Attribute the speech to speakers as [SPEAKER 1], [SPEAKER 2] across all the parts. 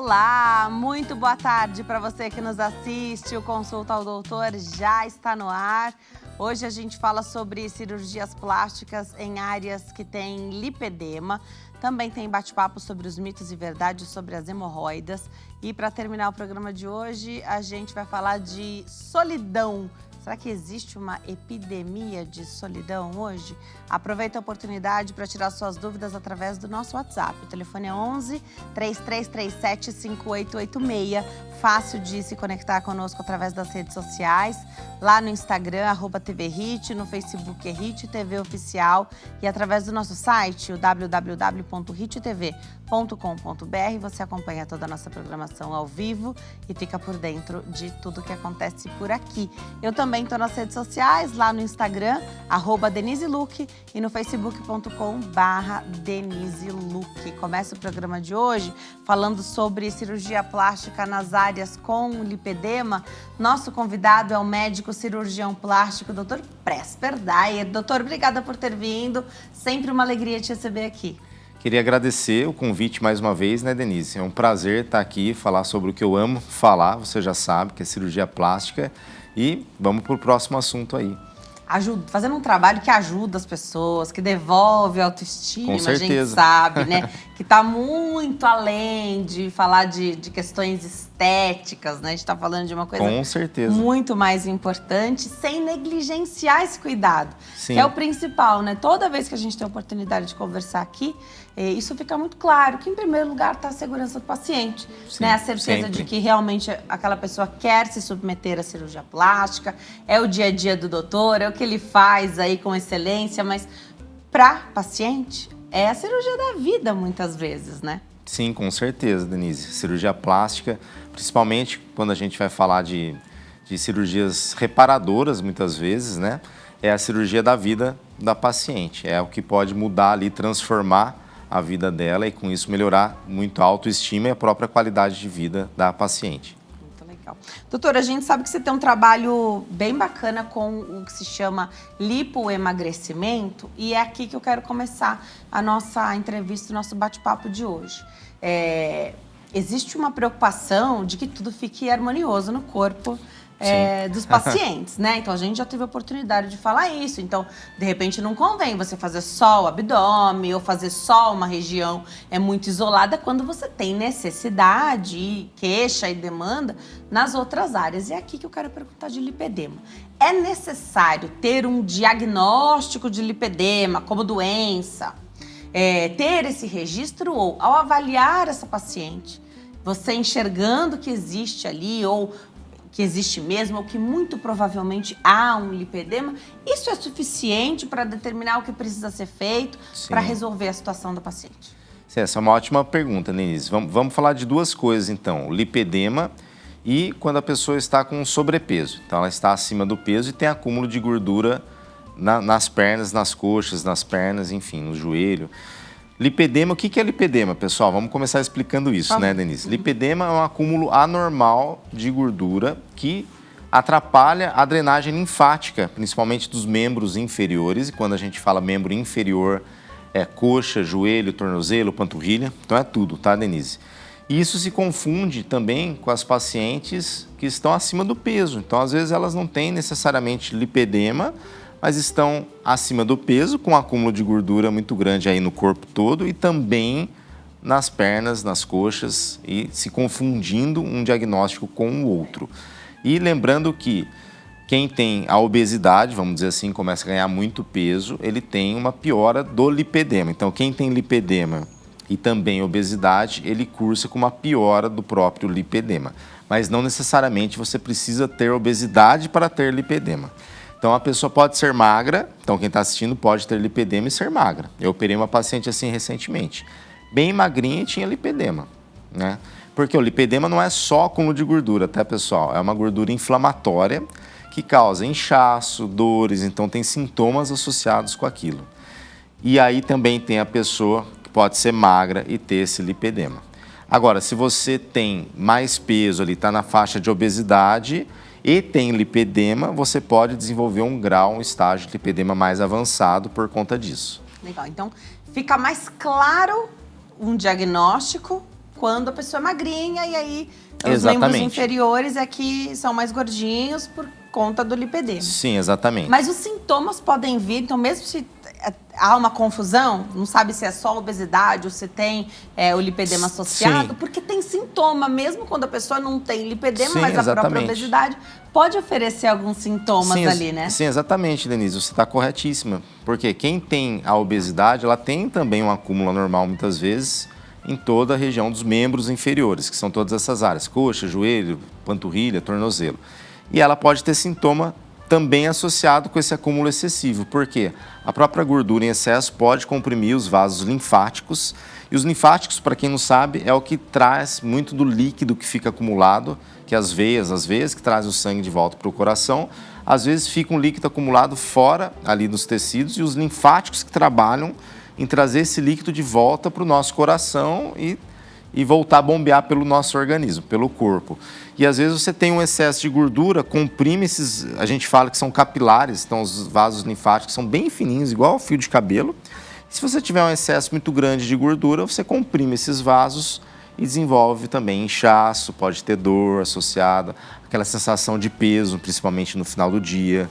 [SPEAKER 1] Olá, muito boa tarde para você que nos assiste. O Consulta ao Doutor já está no ar. Hoje a gente fala sobre cirurgias plásticas em áreas que têm lipedema. Também tem bate-papo sobre os mitos e verdades sobre as hemorroidas. E para terminar o programa de hoje, a gente vai falar de solidão. Será que existe uma epidemia de solidão hoje? Aproveita a oportunidade para tirar suas dúvidas através do nosso WhatsApp. O telefone é 11 3337 5886. Fácil de se conectar conosco através das redes sociais. Lá no Instagram, @TVHit, no Facebook é Hit TV Oficial e através do nosso site, o www.hittv.com.br, você acompanha toda a nossa programação ao vivo e fica por dentro de tudo que acontece por aqui. Eu também estou nas redes sociais, lá no Instagram, @DeniseLuc e no facebook.com/DeniseLuc. Começa o programa de hoje falando sobre cirurgia plástica nas áreas com lipedema. Nosso convidado é o médico cirurgião plástico, Dr. Presper Dayer. Doutor, obrigada por ter vindo. Sempre uma alegria te receber aqui.
[SPEAKER 2] Queria agradecer o convite mais uma vez, né, Denise? É um prazer estar aqui, falar sobre o que eu amo falar, você já sabe, que é cirurgia plástica. E vamos para o próximo assunto aí.
[SPEAKER 1] Fazendo um trabalho que ajuda as pessoas, que devolve a autoestima,
[SPEAKER 2] Com certeza.
[SPEAKER 1] A gente sabe, né? Que está muito além de falar de questões estéticas, né? A gente está falando de uma coisa
[SPEAKER 2] Com certeza.
[SPEAKER 1] muito mais importante, sem negligenciar esse cuidado,
[SPEAKER 2] Sim.
[SPEAKER 1] Que é o principal, né? Toda vez que a gente tem a oportunidade de conversar aqui, isso fica muito claro, que em primeiro lugar está a segurança do paciente,
[SPEAKER 2] Sim,
[SPEAKER 1] né? A certeza
[SPEAKER 2] sempre.
[SPEAKER 1] de que realmente aquela pessoa quer se submeter à cirurgia plástica, é o dia a dia do doutor, é o que ele faz aí com excelência, mas para paciente é a cirurgia da vida muitas vezes, né?
[SPEAKER 2] Sim, com certeza, Denise. Cirurgia plástica, principalmente quando a gente vai falar de cirurgias reparadoras, muitas vezes, né? É a cirurgia da vida da paciente. É o que pode mudar ali, transformar a vida dela e com isso melhorar muito a autoestima e a própria qualidade de vida da paciente.
[SPEAKER 1] Muito legal. Doutora, a gente sabe que você tem um trabalho bem bacana com o que se chama lipoemagrecimento e é aqui que eu quero começar a nossa entrevista, o nosso bate-papo de hoje. Existe uma preocupação de que tudo fique harmonioso no corpo dos pacientes, né? Então, a gente já teve a oportunidade de falar isso. Então, de repente, não convém você fazer só o abdômen ou fazer só uma região muito isolada quando você tem necessidade, queixa e demanda nas outras áreas. E é aqui que eu quero perguntar de lipedema. É necessário ter um diagnóstico de lipedema como doença? Ter esse registro ou, ao avaliar essa paciente, você enxergando que existe ali ou que existe mesmo, ou que muito provavelmente há um lipedema, isso é suficiente para determinar o que precisa ser feito para resolver a situação do paciente?
[SPEAKER 2] Sim, essa é uma ótima pergunta, Denise. Vamos falar de duas coisas, então. O lipedema e quando a pessoa está com sobrepeso. Então, ela está acima do peso e tem acúmulo de gordura nas pernas, nas coxas, nas pernas, enfim, no joelho. Lipedema, o que é lipedema, pessoal? Vamos começar explicando isso, né, Denise? Lipedema é um acúmulo anormal de gordura que atrapalha a drenagem linfática, principalmente dos membros inferiores. E quando a gente fala membro inferior, é coxa, joelho, tornozelo, panturrilha. Então é tudo, tá, Denise? E isso se confunde também com as pacientes que estão acima do peso. Então, às vezes, elas não têm necessariamente lipedema, mas estão acima do peso, com um acúmulo de gordura muito grande aí no corpo todo e também nas pernas, nas coxas e se confundindo um diagnóstico com o outro. E lembrando que quem tem a obesidade, vamos dizer assim, começa a ganhar muito peso, ele tem uma piora do lipedema. Então, quem tem lipedema e também obesidade, ele cursa com uma piora do próprio lipedema. Mas não necessariamente você precisa ter obesidade para ter lipedema. Então, a pessoa pode ser magra, então quem está assistindo pode ter lipedema e ser magra. Eu operei uma paciente assim recentemente, bem magrinha e tinha lipedema, né? Porque o lipedema não é só acúmulo de gordura, tá, pessoal? É uma gordura inflamatória que causa inchaço, dores, então tem sintomas associados com aquilo. E aí também tem a pessoa que pode ser magra e ter esse lipedema. Agora, se você tem mais peso ali, está na faixa de obesidade e tem lipedema, você pode desenvolver um estágio de lipedema mais avançado por conta disso.
[SPEAKER 1] Legal, então fica mais claro um diagnóstico quando a pessoa é magrinha e aí os
[SPEAKER 2] Exatamente.
[SPEAKER 1] membros inferiores é que são mais gordinhos por conta do lipedema.
[SPEAKER 2] Sim, exatamente.
[SPEAKER 1] Mas os sintomas podem vir, então mesmo se há uma confusão, não sabe se é só obesidade ou se tem o lipedema associado,
[SPEAKER 2] Sim.
[SPEAKER 1] porque tem sintoma, mesmo quando a pessoa não tem lipedema,
[SPEAKER 2] Sim,
[SPEAKER 1] mas a própria
[SPEAKER 2] exatamente.
[SPEAKER 1] obesidade pode oferecer alguns sintomas
[SPEAKER 2] Sim,
[SPEAKER 1] ali, né?
[SPEAKER 2] Sim, exatamente, Denise, você está corretíssima. Porque quem tem a obesidade, ela tem também um acúmulo anormal, muitas vezes, em toda a região dos membros inferiores, que são todas essas áreas, coxa, joelho, panturrilha, tornozelo. E ela pode ter sintoma também associado com esse acúmulo excessivo, porque a própria gordura em excesso pode comprimir os vasos linfáticos, e os linfáticos, para quem não sabe, é o que traz muito do líquido que fica acumulado, que as veias que trazem o sangue de volta para o coração, às vezes fica um líquido acumulado fora ali nos tecidos, e os linfáticos que trabalham em trazer esse líquido de volta para o nosso coração e voltar a bombear pelo nosso organismo, pelo corpo. E às vezes você tem um excesso de gordura, comprime esses, a gente fala que são capilares, então os vasos linfáticos são bem fininhos, igual fio de cabelo. E se você tiver um excesso muito grande de gordura, você comprime esses vasos e desenvolve também inchaço, pode ter dor associada, aquela sensação de peso, principalmente no final do dia.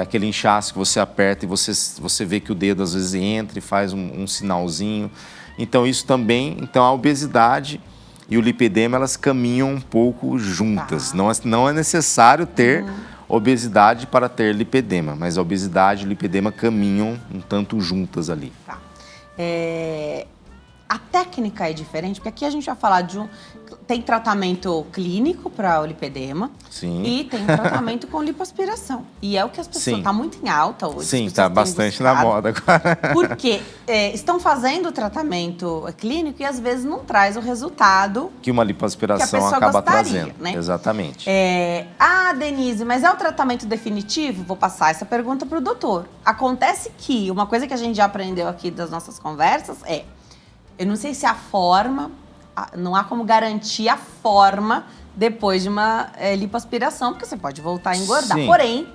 [SPEAKER 2] Aquele inchaço que você aperta e você vê que o dedo às vezes entra e faz um sinalzinho. Então isso também, a obesidade e o lipedema, elas caminham um pouco juntas. Não é necessário ter obesidade para ter lipedema, mas a obesidade e o lipedema caminham um tanto juntas ali.
[SPEAKER 1] Tá. A técnica é diferente, porque aqui a gente vai falar tem tratamento clínico para o lipedema.
[SPEAKER 2] Sim.
[SPEAKER 1] E tem tratamento com lipoaspiração. E é o que as pessoas... Está muito em alta hoje.
[SPEAKER 2] Sim, está bastante na moda agora.
[SPEAKER 1] Porque estão fazendo o tratamento clínico e às vezes não traz o resultado
[SPEAKER 2] que uma lipoaspiração acaba trazendo. Né? Exatamente.
[SPEAKER 1] Denise, mas é o tratamento definitivo? Vou passar essa pergunta para o doutor. Acontece que uma coisa que a gente já aprendeu aqui das nossas conversas eu não sei se a forma, não há como garantir a forma depois de uma lipoaspiração, porque você pode voltar a engordar.
[SPEAKER 2] Sim.
[SPEAKER 1] Porém,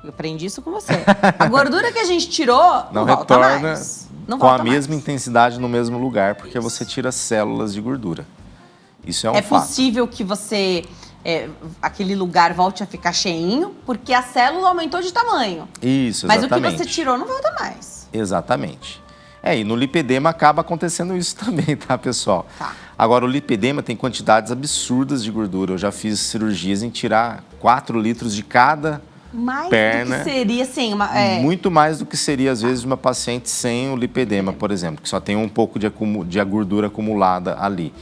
[SPEAKER 1] eu aprendi isso com você. A gordura que a gente tirou não volta
[SPEAKER 2] retorna
[SPEAKER 1] mais. Não
[SPEAKER 2] com
[SPEAKER 1] volta
[SPEAKER 2] a mesma
[SPEAKER 1] mais.
[SPEAKER 2] intensidade no mesmo lugar, porque você tira células de gordura. Isso é um fato.
[SPEAKER 1] É possível que você, aquele lugar volte a ficar cheinho, porque a célula aumentou de tamanho.
[SPEAKER 2] Isso,
[SPEAKER 1] mas
[SPEAKER 2] exatamente.
[SPEAKER 1] Mas o que você tirou não volta mais.
[SPEAKER 2] Exatamente. E no lipedema acaba acontecendo isso também, tá, pessoal?
[SPEAKER 1] Tá.
[SPEAKER 2] Agora, o lipedema tem quantidades absurdas de gordura. Eu já fiz cirurgias em tirar 4 litros de cada perna.
[SPEAKER 1] Mais do que seria, sim.
[SPEAKER 2] Muito mais do que seria, às vezes, uma paciente sem o lipedema, por exemplo, que só tem um pouco de gordura acumulada ali.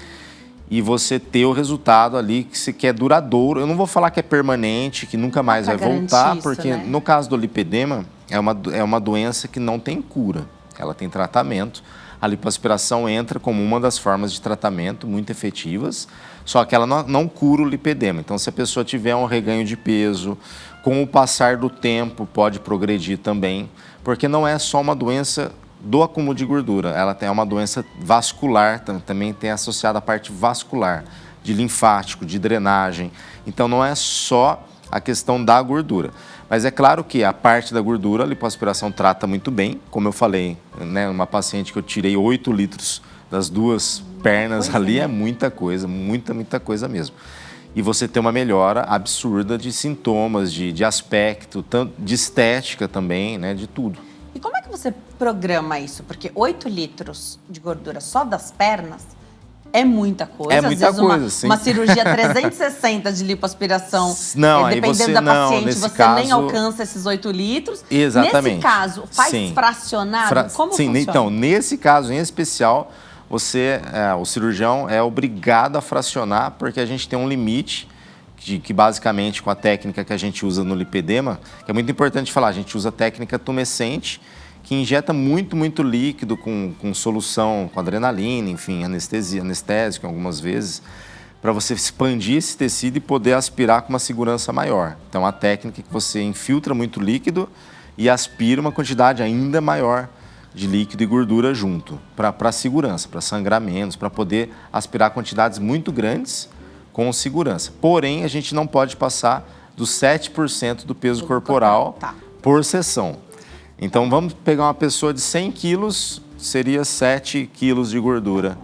[SPEAKER 2] E você ter o resultado ali que é duradouro. Eu não vou falar que é permanente, que nunca mais vai voltar, porque no caso do lipedema, é uma doença que não tem cura. Ela tem tratamento. A lipoaspiração entra como uma das formas de tratamento muito efetivas, só que ela não cura o lipedema. Então, se a pessoa tiver um reganho de peso, com o passar do tempo pode progredir também, porque não é só uma doença do acúmulo de gordura, ela é uma doença vascular, também tem associada a parte vascular, de linfático, de drenagem. Então, não é só a questão da gordura. Mas é claro que a parte da gordura, a lipoaspiração trata muito bem. Como eu falei, né, uma paciente que eu tirei 8 litros das 2 pernas ali, é muita coisa, muita coisa mesmo. E você tem uma melhora absurda de sintomas, de aspecto, de estética também, né, de tudo.
[SPEAKER 1] E como é que você programa isso? Porque 8 litros de gordura só das pernas é muita coisa.
[SPEAKER 2] É muita
[SPEAKER 1] às vezes
[SPEAKER 2] coisa, sim.
[SPEAKER 1] Uma cirurgia 360 de lipoaspiração,
[SPEAKER 2] não,
[SPEAKER 1] dependendo da paciente, você
[SPEAKER 2] caso,
[SPEAKER 1] nem alcança esses 8 litros.
[SPEAKER 2] Exatamente.
[SPEAKER 1] Nesse caso, faz fracionado? Como funciona?
[SPEAKER 2] Então, nesse caso em especial, o cirurgião é obrigado a fracionar, porque a gente tem um limite que basicamente com a técnica que a gente usa no lipedema, que é muito importante falar, a gente usa a técnica tumescente, que injeta muito líquido com solução, com adrenalina, enfim, anestésico algumas vezes, para você expandir esse tecido e poder aspirar com uma segurança maior. Então, a técnica é que você infiltra muito líquido e aspira uma quantidade ainda maior de líquido e gordura junto, para segurança, para sangrar menos, para poder aspirar quantidades muito grandes com segurança. Porém, a gente não pode passar dos 7% do peso corporal por sessão. Então, vamos pegar uma pessoa de 100 quilos, seria 7 quilos de gordura,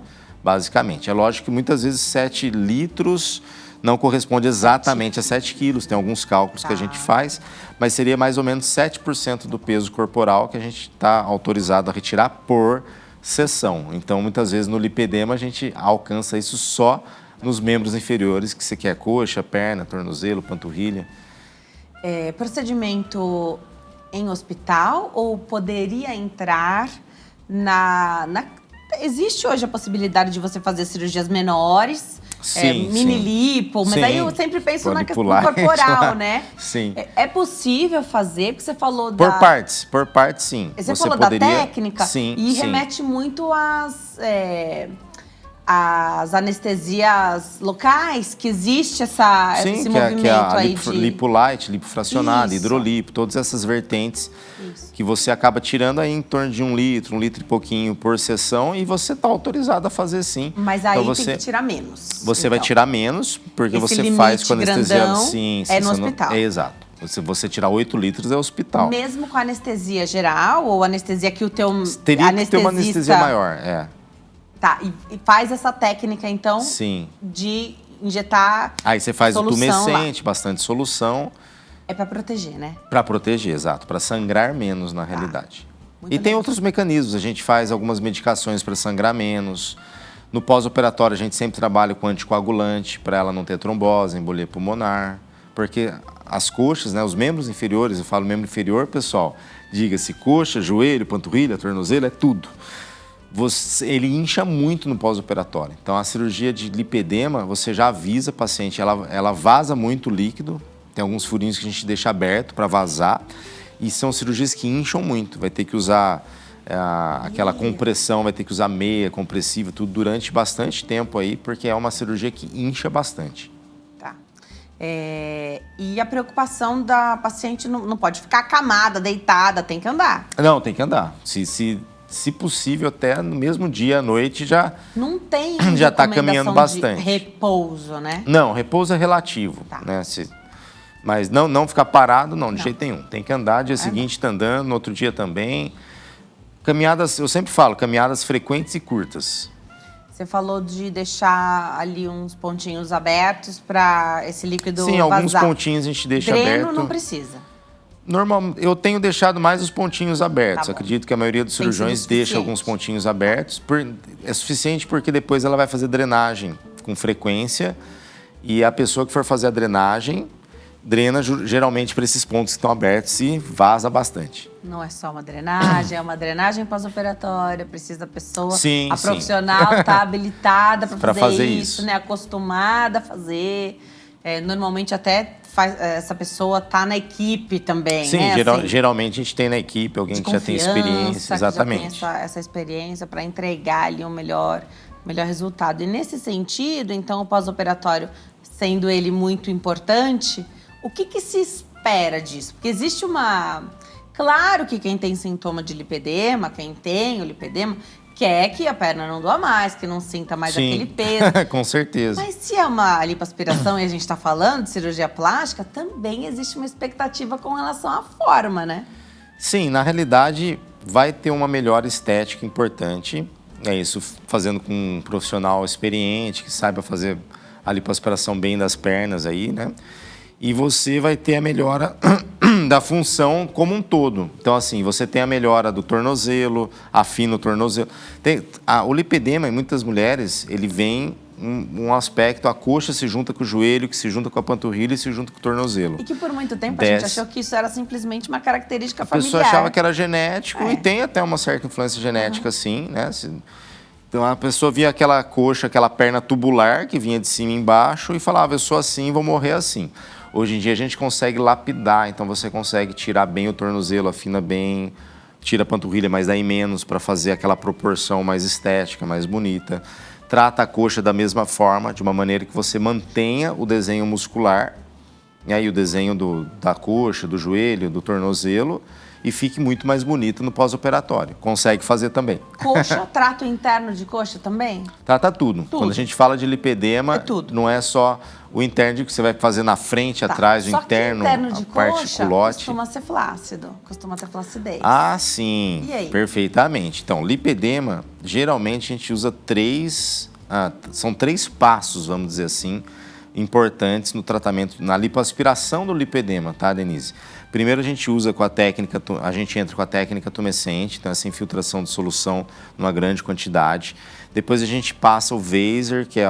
[SPEAKER 2] basicamente. É lógico que muitas vezes 7 litros não corresponde exatamente a 7 quilos, tem alguns cálculos que a gente faz, mas seria mais ou menos 7% do peso corporal que a gente está autorizado a retirar por sessão. Então, muitas vezes no lipedema a gente alcança isso só nos membros inferiores, que você quer coxa, perna, tornozelo, panturrilha.
[SPEAKER 1] Procedimento em hospital ou poderia entrar Existe hoje a possibilidade de você fazer cirurgias menores, mini lipo, mas aí eu sempre penso na questão corporal, né?
[SPEAKER 2] Sim.
[SPEAKER 1] É possível fazer, porque você falou
[SPEAKER 2] por partes, sim.
[SPEAKER 1] Você falou da técnica e remete muito às anestesias locais, que existe esse movimento
[SPEAKER 2] que é a
[SPEAKER 1] aí
[SPEAKER 2] lipo light, lipo fracionada, hidrolipo, todas essas vertentes que você acaba tirando aí em torno de 1 litro e pouquinho por sessão e você está autorizado a fazer sim.
[SPEAKER 1] Mas aí então, tem que tirar menos.
[SPEAKER 2] Você vai tirar menos, porque
[SPEAKER 1] esse
[SPEAKER 2] você faz com anestesia...
[SPEAKER 1] no hospital.
[SPEAKER 2] Exato. Se você tirar 8 litros, é hospital.
[SPEAKER 1] Mesmo com anestesia geral ou anestesia que o teu
[SPEAKER 2] teria que ter uma anestesia maior,
[SPEAKER 1] Tá, e faz essa técnica, então, de injetar
[SPEAKER 2] aí você faz o tumescente, bastante solução.
[SPEAKER 1] É para proteger, né?
[SPEAKER 2] Para proteger, exato. Para sangrar menos, na realidade. E tem outros mecanismos. A gente faz algumas medicações para sangrar menos. No pós-operatório, a gente sempre trabalha com anticoagulante para ela não ter trombose, embolia pulmonar. Porque as coxas, né, os membros inferiores, eu falo membro inferior, pessoal, diga-se coxa, joelho, panturrilha, tornozelo, é tudo. Ele incha muito no pós-operatório. Então, a cirurgia de lipedema, você já avisa a paciente, ela vaza muito líquido, tem alguns furinhos que a gente deixa aberto para vazar, e são cirurgias que incham muito. Vai ter que usar aquela compressão, vai ter que usar meia compressiva, tudo durante bastante tempo aí, porque é uma cirurgia que incha bastante.
[SPEAKER 1] Tá. E a preocupação da paciente não pode ficar acamada, deitada, tem que andar.
[SPEAKER 2] Não, tem que andar. Se possível, até no mesmo dia à noite já
[SPEAKER 1] não tem
[SPEAKER 2] já está caminhando bastante.
[SPEAKER 1] De repouso, né?
[SPEAKER 2] Não, repouso é relativo, né? Mas não ficar parado, não, de jeito nenhum. Tem que andar, dia seguinte está andando, no outro dia também. Caminhadas, eu sempre falo, caminhadas frequentes e curtas.
[SPEAKER 1] Você falou de deixar ali uns pontinhos abertos para esse líquido vazar.
[SPEAKER 2] Sim, alguns pontinhos a gente deixa aberto.
[SPEAKER 1] Dreno não precisa.
[SPEAKER 2] Eu tenho deixado mais os pontinhos abertos. Acredito que a maioria dos cirurgiões deixa alguns pontinhos abertos. É suficiente porque depois ela vai fazer drenagem com frequência e a pessoa que for fazer a drenagem, drena geralmente para esses pontos que estão abertos e vaza bastante.
[SPEAKER 1] Não é só uma drenagem, é uma drenagem pós-operatória. Precisa da pessoa, profissional tá habilitada para fazer isso, né? Acostumada a fazer. Normalmente até essa pessoa tá na equipe também,
[SPEAKER 2] sim,
[SPEAKER 1] né?
[SPEAKER 2] Geralmente a gente tem na equipe alguém que já tem experiência, exatamente.
[SPEAKER 1] Que já tem essa experiência para entregar ali um melhor resultado. E nesse sentido, então, o pós-operatório, sendo ele muito importante, o que se espera disso? Porque existe Claro que quem tem sintoma de lipedema, quem tem o lipedema, quer que a perna não doa mais, que não sinta mais aquele peso.
[SPEAKER 2] Com certeza.
[SPEAKER 1] Mas se é uma lipoaspiração e a gente está falando de cirurgia plástica, também existe uma expectativa com relação à forma, né?
[SPEAKER 2] Sim, na realidade vai ter uma melhora estética importante. É isso, fazendo com um profissional experiente, que saiba fazer a lipoaspiração bem das pernas aí, né? E você vai ter a melhora da função como um todo. Então, assim, você tem a melhora do tornozelo, afina o tornozelo. O lipedema, em muitas mulheres, ele vem um aspecto, a coxa se junta com o joelho, que se junta com a panturrilha e se junta com o tornozelo.
[SPEAKER 1] E que por muito tempo a gente achou que isso era simplesmente uma característica familiar.
[SPEAKER 2] A pessoa achava que era genético e tem até uma certa influência genética, sim, né? Então, a pessoa via aquela coxa, aquela perna tubular que vinha de cima e embaixo e falava, eu sou assim, vou morrer assim. Hoje em dia a gente consegue lapidar, então você consegue tirar bem o tornozelo, afina bem, tira a panturrilha, mas daí menos para fazer aquela proporção mais estética, mais bonita. Trata a coxa da mesma forma, de uma maneira que você mantenha o desenho muscular, e aí o desenho da coxa, do joelho, do tornozelo, e fique muito mais bonita no pós-operatório. Consegue fazer também.
[SPEAKER 1] Coxa, trato interno de coxa também?
[SPEAKER 2] Trata tudo. Quando a gente fala de lipedema, não é só o interno que você vai fazer na frente, atrás, o interno,
[SPEAKER 1] de
[SPEAKER 2] a parte
[SPEAKER 1] coxa
[SPEAKER 2] culote.
[SPEAKER 1] Costuma ser flácido, costuma ter flacidez.
[SPEAKER 2] Ah, sim.
[SPEAKER 1] E aí?
[SPEAKER 2] Perfeitamente. Então, lipedema, geralmente a gente usa 3 são 3 passos, vamos dizer assim, importantes no tratamento, na lipoaspiração do lipedema, tá, Denise? Primeiro a gente entra com a técnica tumescente, então essa infiltração de solução numa grande quantidade. Depois a gente passa o Vaser, que é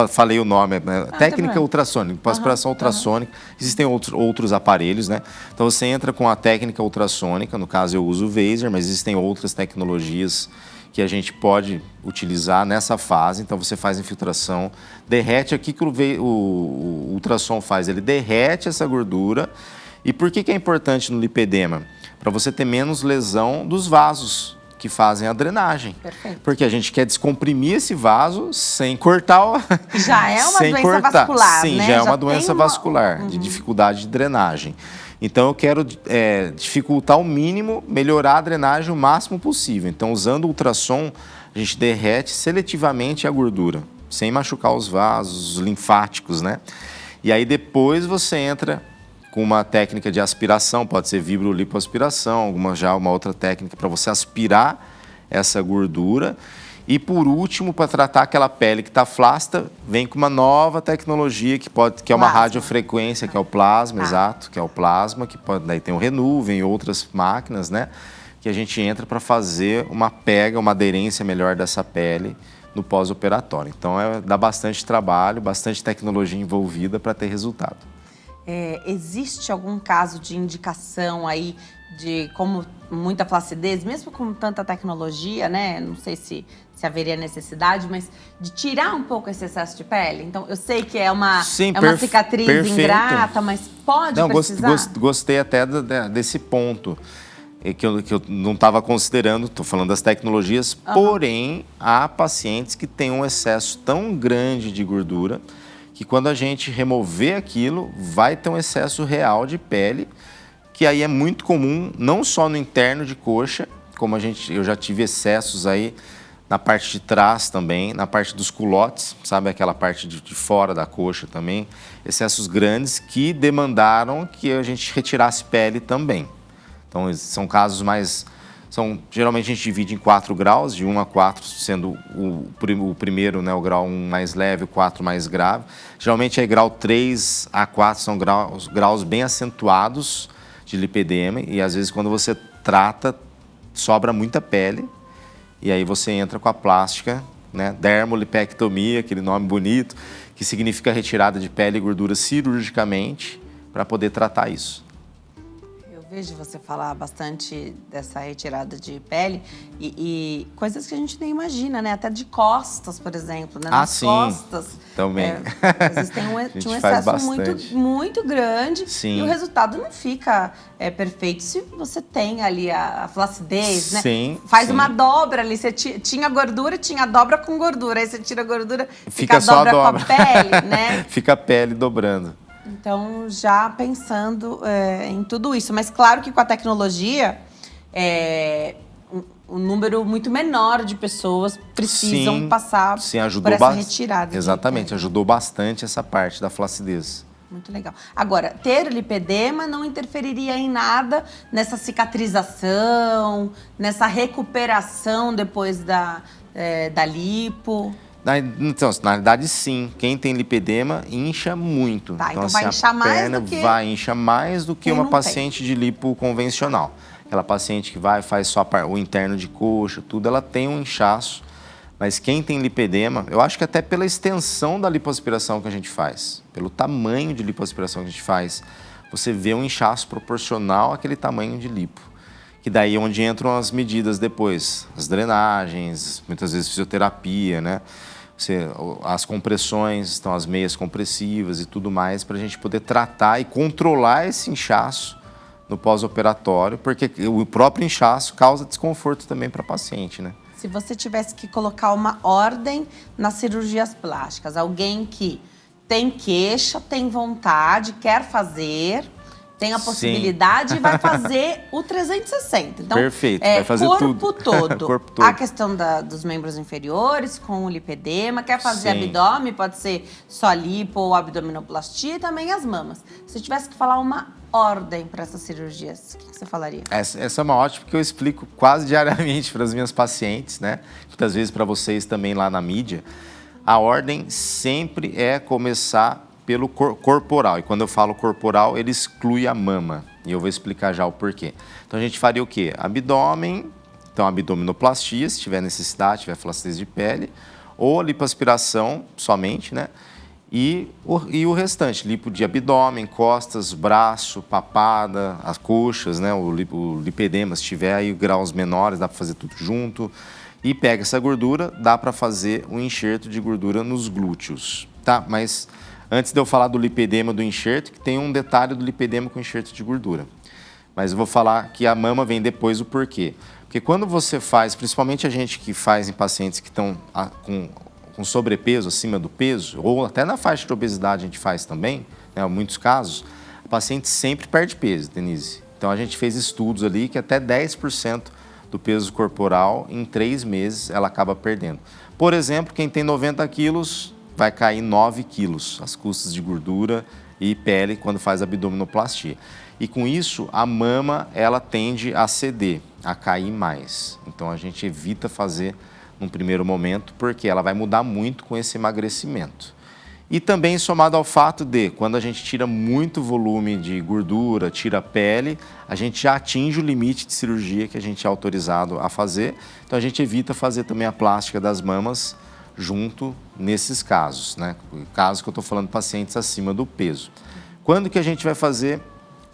[SPEAKER 2] falei o nome, técnica ultrassônica, lipoaspiração ultrassônica. Existem outros aparelhos, né? Então você entra com a técnica ultrassônica, no caso eu uso o Vaser, mas existem outras tecnologias que a gente pode utilizar nessa fase. Então você faz a infiltração, derrete aqui que o ultrassom faz, ele derrete essa gordura. E por que é importante no lipedema? Para você ter menos lesão dos vasos que fazem a drenagem.
[SPEAKER 1] Perfeito.
[SPEAKER 2] Porque a gente quer descomprimir esse vaso sem cortar.
[SPEAKER 1] Já é uma doença vascular,
[SPEAKER 2] sim,
[SPEAKER 1] né?
[SPEAKER 2] já é uma doença vascular, de dificuldade de drenagem. Então eu quero dificultar ao mínimo, melhorar a drenagem o máximo possível. Então usando o ultrassom, a gente derrete seletivamente a gordura, sem machucar os vasos linfáticos, né? E aí depois você entra com uma técnica de aspiração, pode ser vibrolipoaspiração, uma outra técnica para você aspirar essa gordura. E por último, para tratar aquela pele que está flácida, vem com uma nova tecnologia que é uma radiofrequência, que é o plasma, exato, que é o plasma, daí tem o Renu, vem outras máquinas, né? Que a gente entra para fazer uma aderência melhor dessa pele no pós-operatório. Então dá bastante trabalho, bastante tecnologia envolvida para ter resultado.
[SPEAKER 1] Existe algum caso de indicação aí de como muita flacidez, mesmo com tanta tecnologia, né? Não sei se haveria necessidade, mas de tirar um pouco esse excesso de pele? Então, eu sei que é uma cicatriz ingrata, mas pode precisar?
[SPEAKER 2] Gostei até desse ponto, que eu não estava considerando, estou falando das tecnologias, porém, há pacientes que têm um excesso tão grande de gordura que quando a gente remover aquilo, vai ter um excesso real de pele, que aí é muito comum, não só no interno de coxa, como eu já tive excessos aí na parte de trás também, na parte dos culotes, sabe aquela parte de fora da coxa também, excessos grandes que demandaram que a gente retirasse pele também. Então, são casos mais... geralmente a gente divide em 4 graus, de 1 a 4, sendo o primeiro, né, o grau 1 mais leve, o 4 mais grave. Geralmente é grau 3 a 4, são graus bem acentuados de lipedema, e às vezes quando você trata, sobra muita pele, e aí você entra com a plástica, né, dermolipectomia, aquele nome bonito, que significa retirada de pele e gordura cirurgicamente, para poder tratar isso.
[SPEAKER 1] Vejo você falar bastante dessa retirada de pele e coisas que a gente nem imagina, né? Até de costas, por exemplo, né? Nas costas.
[SPEAKER 2] Também.
[SPEAKER 1] Existem um excesso muito grande.
[SPEAKER 2] Sim.
[SPEAKER 1] E o resultado não fica perfeito se você tem ali a flacidez, né?
[SPEAKER 2] Sim.
[SPEAKER 1] Faz uma dobra ali. Você tinha gordura, tinha dobra com gordura. Aí você tira a gordura,
[SPEAKER 2] fica só a dobra
[SPEAKER 1] com a pele, né?
[SPEAKER 2] Fica a pele dobrando.
[SPEAKER 1] Então, já pensando em tudo isso. Mas claro que com a tecnologia, um número muito menor de pessoas precisam passar por essa retirada.
[SPEAKER 2] Exatamente, ajudou bastante essa parte da flacidez.
[SPEAKER 1] Muito legal. Agora, ter lipedema não interferiria em nada nessa cicatrização, nessa recuperação depois da lipo?
[SPEAKER 2] Então, na realidade, sim. Quem tem lipedema incha muito.
[SPEAKER 1] Tá, então
[SPEAKER 2] assim,
[SPEAKER 1] vai inchar mais do que...
[SPEAKER 2] Vai inchar mais do que uma paciente de lipo convencional. Aquela paciente que faz só o interno de coxa, tudo, ela tem um inchaço. Mas quem tem lipedema, eu acho que até pela extensão da lipoaspiração que a gente faz, pelo tamanho de lipoaspiração que a gente faz, você vê um inchaço proporcional àquele tamanho de lipo. Que daí é onde entram as medidas depois, as drenagens, muitas vezes fisioterapia, né? As compressões, então as meias compressivas e tudo mais, para a gente poder tratar e controlar esse inchaço no pós-operatório, porque o próprio inchaço causa desconforto também para a paciente, né?
[SPEAKER 1] Se você tivesse que colocar uma ordem nas cirurgias plásticas, alguém que tem queixa, tem vontade, quer fazer, tem a possibilidade e vai fazer o 360. Então,
[SPEAKER 2] perfeito, vai fazer
[SPEAKER 1] corpo
[SPEAKER 2] tudo.
[SPEAKER 1] Todo.
[SPEAKER 2] Corpo todo.
[SPEAKER 1] A questão dos membros inferiores com o lipedema, quer fazer abdômen, pode ser só lipo ou abdominoplastia e também as mamas. Se eu tivesse que falar uma ordem para essas cirurgias, o que você falaria?
[SPEAKER 2] Essa é uma ótima que eu explico quase diariamente para as minhas pacientes, né? Muitas vezes para vocês também lá na mídia. A ordem sempre é começar pelo corporal. E quando eu falo corporal, ele exclui a mama. E eu vou explicar já o porquê. Então, a gente faria o quê? Abdômen, então abdominoplastia, se tiver necessidade, tiver flacidez de pele, ou lipoaspiração somente, né? E o restante, lipo de abdômen, costas, braço, papada, as coxas, né? O lipedema, se tiver aí graus menores, dá para fazer tudo junto. E pega essa gordura, dá para fazer um enxerto de gordura nos glúteos, tá? Mas antes de eu falar do lipedema do enxerto, que tem um detalhe do lipedema com enxerto de gordura. Mas eu vou falar que a mama vem depois o porquê. Porque quando você faz, principalmente a gente que faz em pacientes que estão com sobrepeso, acima do peso, ou até na faixa de obesidade a gente faz também, né, em muitos casos, a paciente sempre perde peso, Denise. Então a gente fez estudos ali que até 10% do peso corporal, em 3 meses, ela acaba perdendo. Por exemplo, quem tem 90 quilos vai cair 9 quilos, as custas de gordura e pele quando faz abdominoplastia. E com isso, a mama, ela tende a ceder, a cair mais. Então a gente evita fazer num primeiro momento, porque ela vai mudar muito com esse emagrecimento. E também somado ao fato de, quando a gente tira muito volume de gordura, tira a pele, a gente já atinge o limite de cirurgia que a gente é autorizado a fazer. Então a gente evita fazer também a plástica das mamas junto nesses casos, né? Casos que eu estou falando de pacientes acima do peso. Quando que a gente vai fazer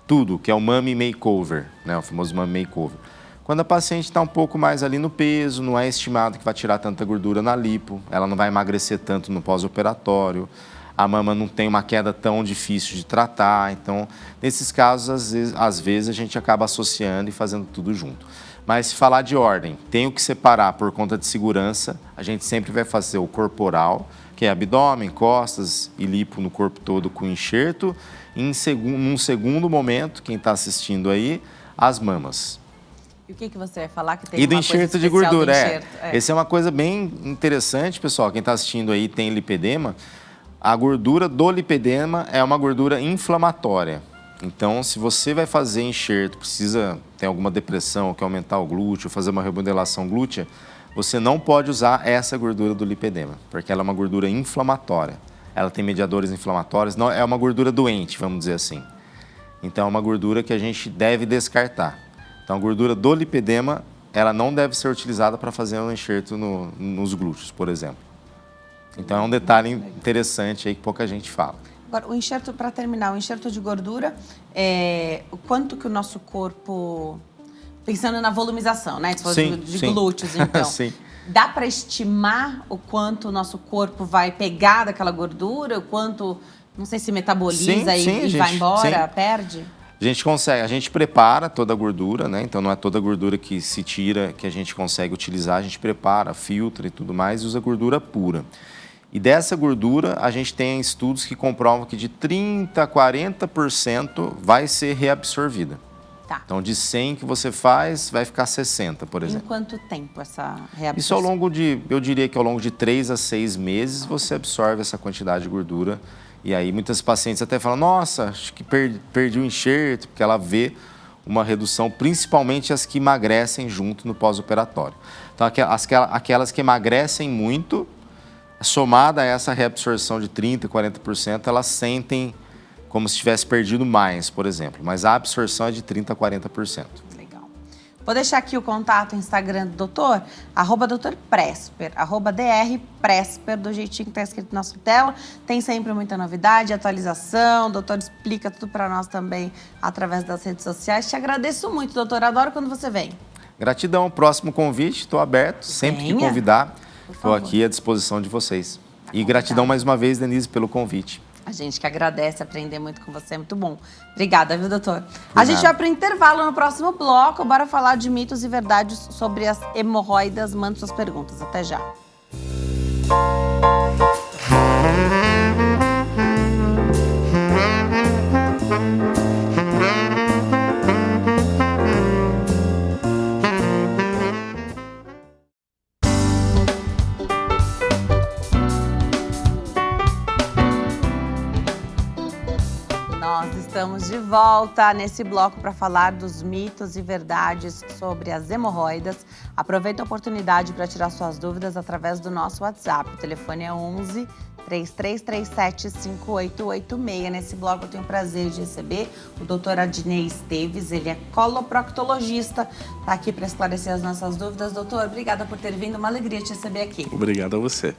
[SPEAKER 2] tudo, que é o Mummy Makeover, né? O famoso Mummy Makeover. Quando a paciente está um pouco mais ali no peso, não é estimado que vai tirar tanta gordura na lipo, ela não vai emagrecer tanto no pós-operatório, a mama não tem uma queda tão difícil de tratar. Então, nesses casos, às vezes a gente acaba associando e fazendo tudo junto. Mas se falar de ordem, tenho que separar por conta de segurança, a gente sempre vai fazer o corporal, que é abdômen, costas e lipo no corpo todo com enxerto. Num segundo momento, quem está assistindo aí, as mamas.
[SPEAKER 1] E o que você vai falar que tem
[SPEAKER 2] e do
[SPEAKER 1] uma
[SPEAKER 2] enxerto
[SPEAKER 1] coisa
[SPEAKER 2] de gordura,
[SPEAKER 1] enxerto,
[SPEAKER 2] Essa é uma coisa bem interessante, pessoal. Quem está assistindo aí tem lipedema. A gordura do lipedema é uma gordura inflamatória. Então, se você vai fazer enxerto, tem alguma depressão, quer aumentar o glúteo, fazer uma remodelação glútea, você não pode usar essa gordura do lipedema, porque ela é uma gordura inflamatória. Ela tem mediadores inflamatórios, não, é uma gordura doente, vamos dizer assim. Então, é uma gordura que a gente deve descartar. Então, a gordura do lipedema, ela não deve ser utilizada para fazer um enxerto nos glúteos, por exemplo. Então, é um detalhe interessante aí que pouca gente fala.
[SPEAKER 1] Agora, o enxerto, para terminar, o enxerto de gordura, o quanto que o nosso corpo, pensando na volumização, né? Você falou de glúteos, então.
[SPEAKER 2] Sim.
[SPEAKER 1] Dá para estimar o quanto o nosso corpo vai pegar daquela gordura, o quanto, não sei se metaboliza e vai embora, perde?
[SPEAKER 2] A gente consegue, a gente prepara toda a gordura, né? Então não é toda a gordura que se tira que a gente consegue utilizar, a gente prepara, filtra e tudo mais e usa gordura pura. E dessa gordura, a gente tem estudos que comprovam que de 30% a 40% vai ser reabsorvida.
[SPEAKER 1] Tá.
[SPEAKER 2] Então, de 100 que você faz, vai ficar 60, por exemplo.
[SPEAKER 1] Em quanto tempo essa reabsorção?
[SPEAKER 2] Isso ao longo eu diria que ao longo de 3 a 6 meses, você absorve essa quantidade de gordura. E aí, muitas pacientes até falam, nossa, acho que perdi o enxerto, porque ela vê uma redução, principalmente as que emagrecem junto no pós-operatório. Então, aquelas que emagrecem muito, somada a essa reabsorção de 30%, 40%, elas sentem como se tivesse perdido mais, por exemplo. Mas a absorção é de 30% a 40%.
[SPEAKER 1] Legal. Vou deixar aqui o contato, o Instagram do doutor, @Dr. Presper, @Dr. Presper, do jeitinho que está escrito na sua tela. Tem sempre muita novidade, atualização. O doutor explica tudo para nós também através das redes sociais. Te agradeço muito, doutor. Adoro quando você vem.
[SPEAKER 2] Gratidão. Próximo convite, estou aberto. Sempre que convidar, estou aqui à disposição de vocês. E gratidão mais uma vez, Denise, pelo convite.
[SPEAKER 1] A gente que agradece, aprender muito com você, é muito bom. Obrigada, viu, doutor? A gente vai para o intervalo no próximo bloco. Bora falar de mitos e verdades sobre as hemorroidas. Mande suas perguntas. Até já. Nós estamos de volta nesse bloco para falar dos mitos e verdades sobre as hemorroidas. Aproveita a oportunidade para tirar suas dúvidas através do nosso WhatsApp. O telefone é 11 3337 5886. Nesse bloco eu tenho o prazer de receber o Dr. Adnei Esteves. Ele é coloproctologista. Está aqui para esclarecer as nossas dúvidas. Doutor, obrigada por ter vindo. Uma alegria te receber aqui.
[SPEAKER 3] Obrigado a você.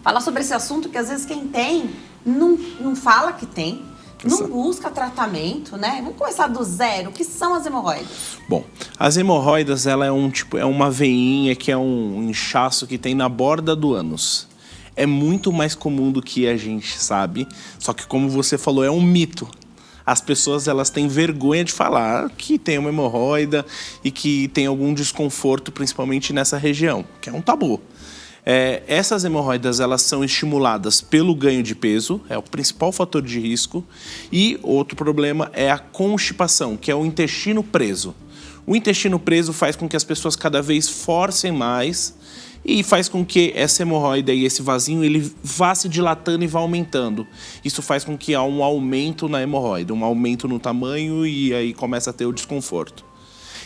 [SPEAKER 1] Falar sobre esse assunto que às vezes quem tem não fala que tem. Não busca tratamento, né? Vamos começar do zero. O que são as hemorroidas?
[SPEAKER 3] Bom, as hemorroidas, ela é uma veinha que é um inchaço que tem na borda do ânus. É muito mais comum do que a gente sabe, só que como você falou, é um mito. As pessoas, elas têm vergonha de falar que tem uma hemorroida e que tem algum desconforto, principalmente nessa região, que é um tabu. Essas hemorroidas, elas são estimuladas pelo ganho de peso, é o principal fator de risco. E outro problema é a constipação, que é o intestino preso. O intestino preso faz com que as pessoas cada vez forcem mais e faz com que essa hemorroida e esse vasinho ele vá se dilatando e vá aumentando. Isso faz com que há um aumento na hemorroida, um aumento no tamanho e aí começa a ter o desconforto.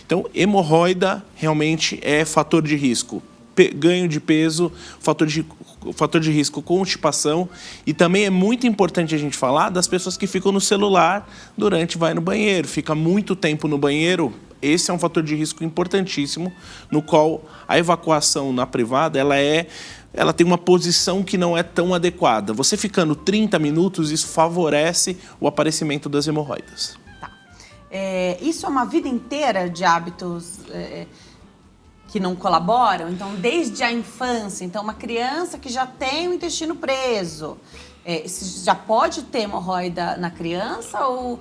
[SPEAKER 3] Então, hemorroida realmente é fator de risco. Ganho de peso, fator de risco, constipação. E também é muito importante a gente falar das pessoas que ficam no celular vai no banheiro, fica muito tempo no banheiro. Esse é um fator de risco importantíssimo, no qual a evacuação na privada, ela tem uma posição que não é tão adequada. Você ficando 30 minutos, isso favorece o aparecimento das hemorroidas.
[SPEAKER 1] Tá. Isso é uma vida inteira de hábitos que não colaboram? Então, desde a infância, então uma criança que já tem o intestino preso, já pode ter hemorroida na criança ou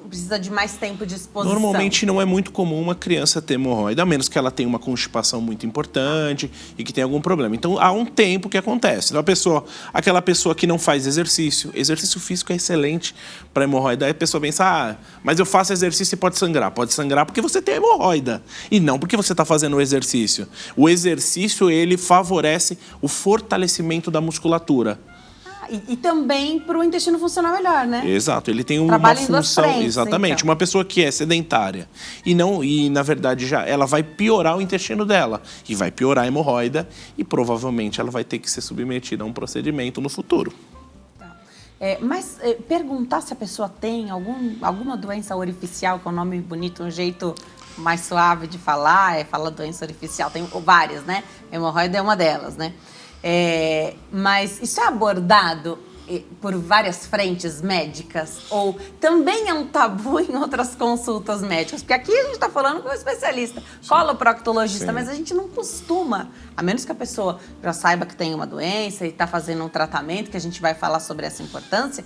[SPEAKER 1] precisa de mais tempo de exposição?
[SPEAKER 3] Normalmente não é muito comum uma criança ter hemorroida, a menos que ela tenha uma constipação muito importante e que tenha algum problema. Então, há um tempo que acontece. Então, aquela pessoa que não faz exercício físico é excelente para hemorroida. Aí a pessoa pensa, mas eu faço exercício e pode sangrar. Pode sangrar porque você tem hemorroida e não porque você está fazendo o exercício. O exercício, ele favorece o fortalecimento da musculatura.
[SPEAKER 1] E também para o intestino funcionar melhor, né?
[SPEAKER 3] Exato, ele tem uma função,
[SPEAKER 1] frentes,
[SPEAKER 3] exatamente.
[SPEAKER 1] Então.
[SPEAKER 3] Uma pessoa que é sedentária e na verdade ela vai piorar o intestino dela e vai piorar a hemorroida e provavelmente ela vai ter que ser submetida a um procedimento no futuro.
[SPEAKER 1] Tá. Mas perguntar se a pessoa tem alguma doença orificial, que é um nome bonito, um jeito mais suave de falar, fala doença orificial, tem várias, né? A hemorroida é uma delas, né? Mas isso é abordado por várias frentes médicas ou também é um tabu em outras consultas médicas? Porque aqui a gente está falando com um especialista, coloproctologista, mas a gente não costuma, a menos que a pessoa já saiba que tem uma doença e está fazendo um tratamento, que a gente vai falar sobre essa importância.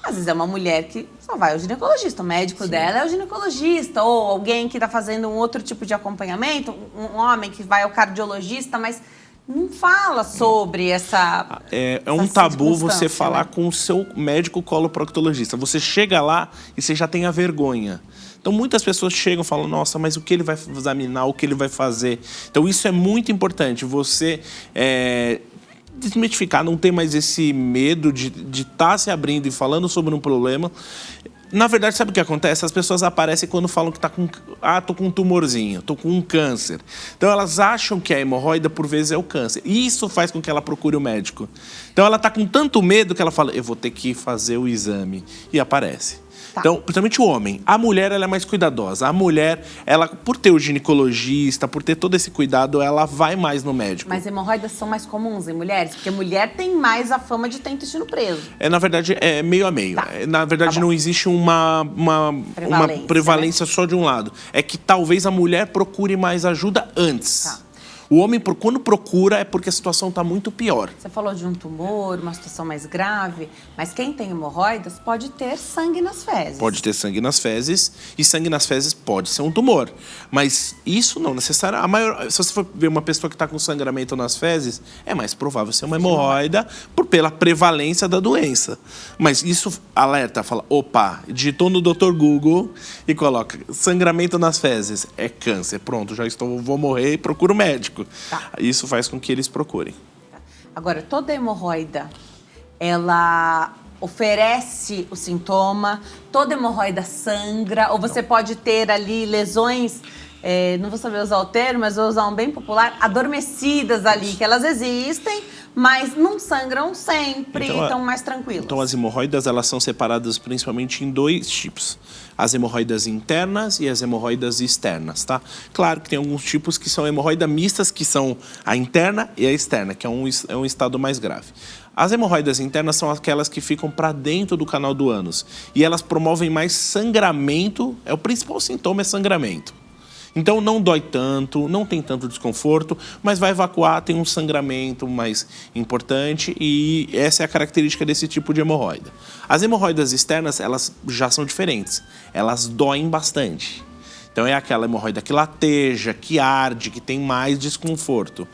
[SPEAKER 1] Às vezes é uma mulher que só vai ao ginecologista, o médico dela é o ginecologista, ou alguém que está fazendo um outro tipo de acompanhamento, um homem que vai ao cardiologista, mas não fala sobre essa
[SPEAKER 3] É um tabu você falar com o seu médico coloproctologista. Você chega lá e você já tem a vergonha. Então, muitas pessoas chegam e falam, nossa, mas o que ele vai examinar, o que ele vai fazer? Então, isso é muito importante. Você desmitificar, não ter mais esse medo de estar se abrindo e falando sobre um problema. Na verdade, sabe o que acontece? As pessoas aparecem quando falam que tô com um tumorzinho, tô com um câncer. Então, elas acham que a hemorroida, por vezes, é o câncer. E isso faz com que ela procure o médico. Então, ela tá com tanto medo que ela fala, eu vou ter que fazer o exame. E aparece. Tá. Então, principalmente o homem. A mulher, ela é mais cuidadosa. A mulher, ela, por ter o ginecologista, por ter todo esse cuidado, ela vai mais no médico.
[SPEAKER 1] Mas hemorroidas são mais comuns em mulheres? Porque mulher tem mais a fama de ter intestino preso.
[SPEAKER 3] Na verdade, é meio a meio. Tá. Na verdade, não existe uma prevalência, né? Só de um lado. É que talvez a mulher procure mais ajuda antes. Tá. O homem, quando procura, é porque a situação está muito pior.
[SPEAKER 1] Você falou de um tumor, uma situação mais grave, mas quem tem hemorroidas pode ter sangue nas fezes.
[SPEAKER 3] Pode ter sangue nas fezes, e sangue nas fezes pode ser um tumor. Mas isso não necessariamente. Se você for ver uma pessoa que está com sangramento nas fezes, é mais provável ser uma hemorroida pela prevalência da doença. Mas isso alerta, fala, opa, digitou no Dr. Google e coloca sangramento nas fezes, é câncer. Pronto, vou morrer e procuro o médico. Tá. Isso faz com que eles procurem.
[SPEAKER 1] Agora, toda hemorroida, ela oferece o sintoma, toda hemorroida sangra, ou você pode ter ali lesões, não vou saber usar o termo, mas vou usar um bem popular, adormecidas ali, que elas existem, mas não sangram sempre, então, estão mais tranquilas.
[SPEAKER 3] Então as hemorroidas, elas são separadas principalmente em 2 tipos. As hemorroidas internas e as hemorroidas externas, tá? Claro que tem alguns tipos que são hemorroidas mistas, que são a interna e a externa, que é um estado mais grave. As hemorroidas internas são aquelas que ficam para dentro do canal do ânus. E elas promovem mais sangramento, o principal sintoma é sangramento. Então não dói tanto, não tem tanto desconforto, mas vai evacuar, tem um sangramento mais importante e essa é a característica desse tipo de hemorroida. As hemorroidas externas, elas já são diferentes, elas doem bastante. Então é aquela hemorroida que lateja, que arde, que tem mais desconforto.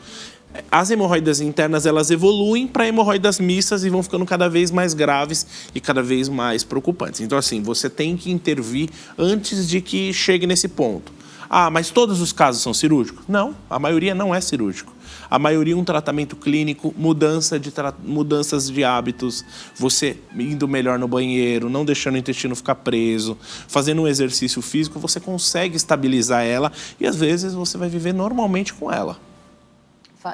[SPEAKER 3] As hemorroidas internas, elas evoluem para hemorroidas mistas e vão ficando cada vez mais graves e cada vez mais preocupantes. Então assim, você tem que intervir antes de que chegue nesse ponto. Ah, mas todos os casos são cirúrgicos? Não, a maioria não é cirúrgico. A maioria é um tratamento clínico, mudanças de hábitos, você indo melhor no banheiro, não deixando o intestino ficar preso, fazendo um exercício físico, você consegue estabilizar ela e às vezes você vai viver normalmente com ela.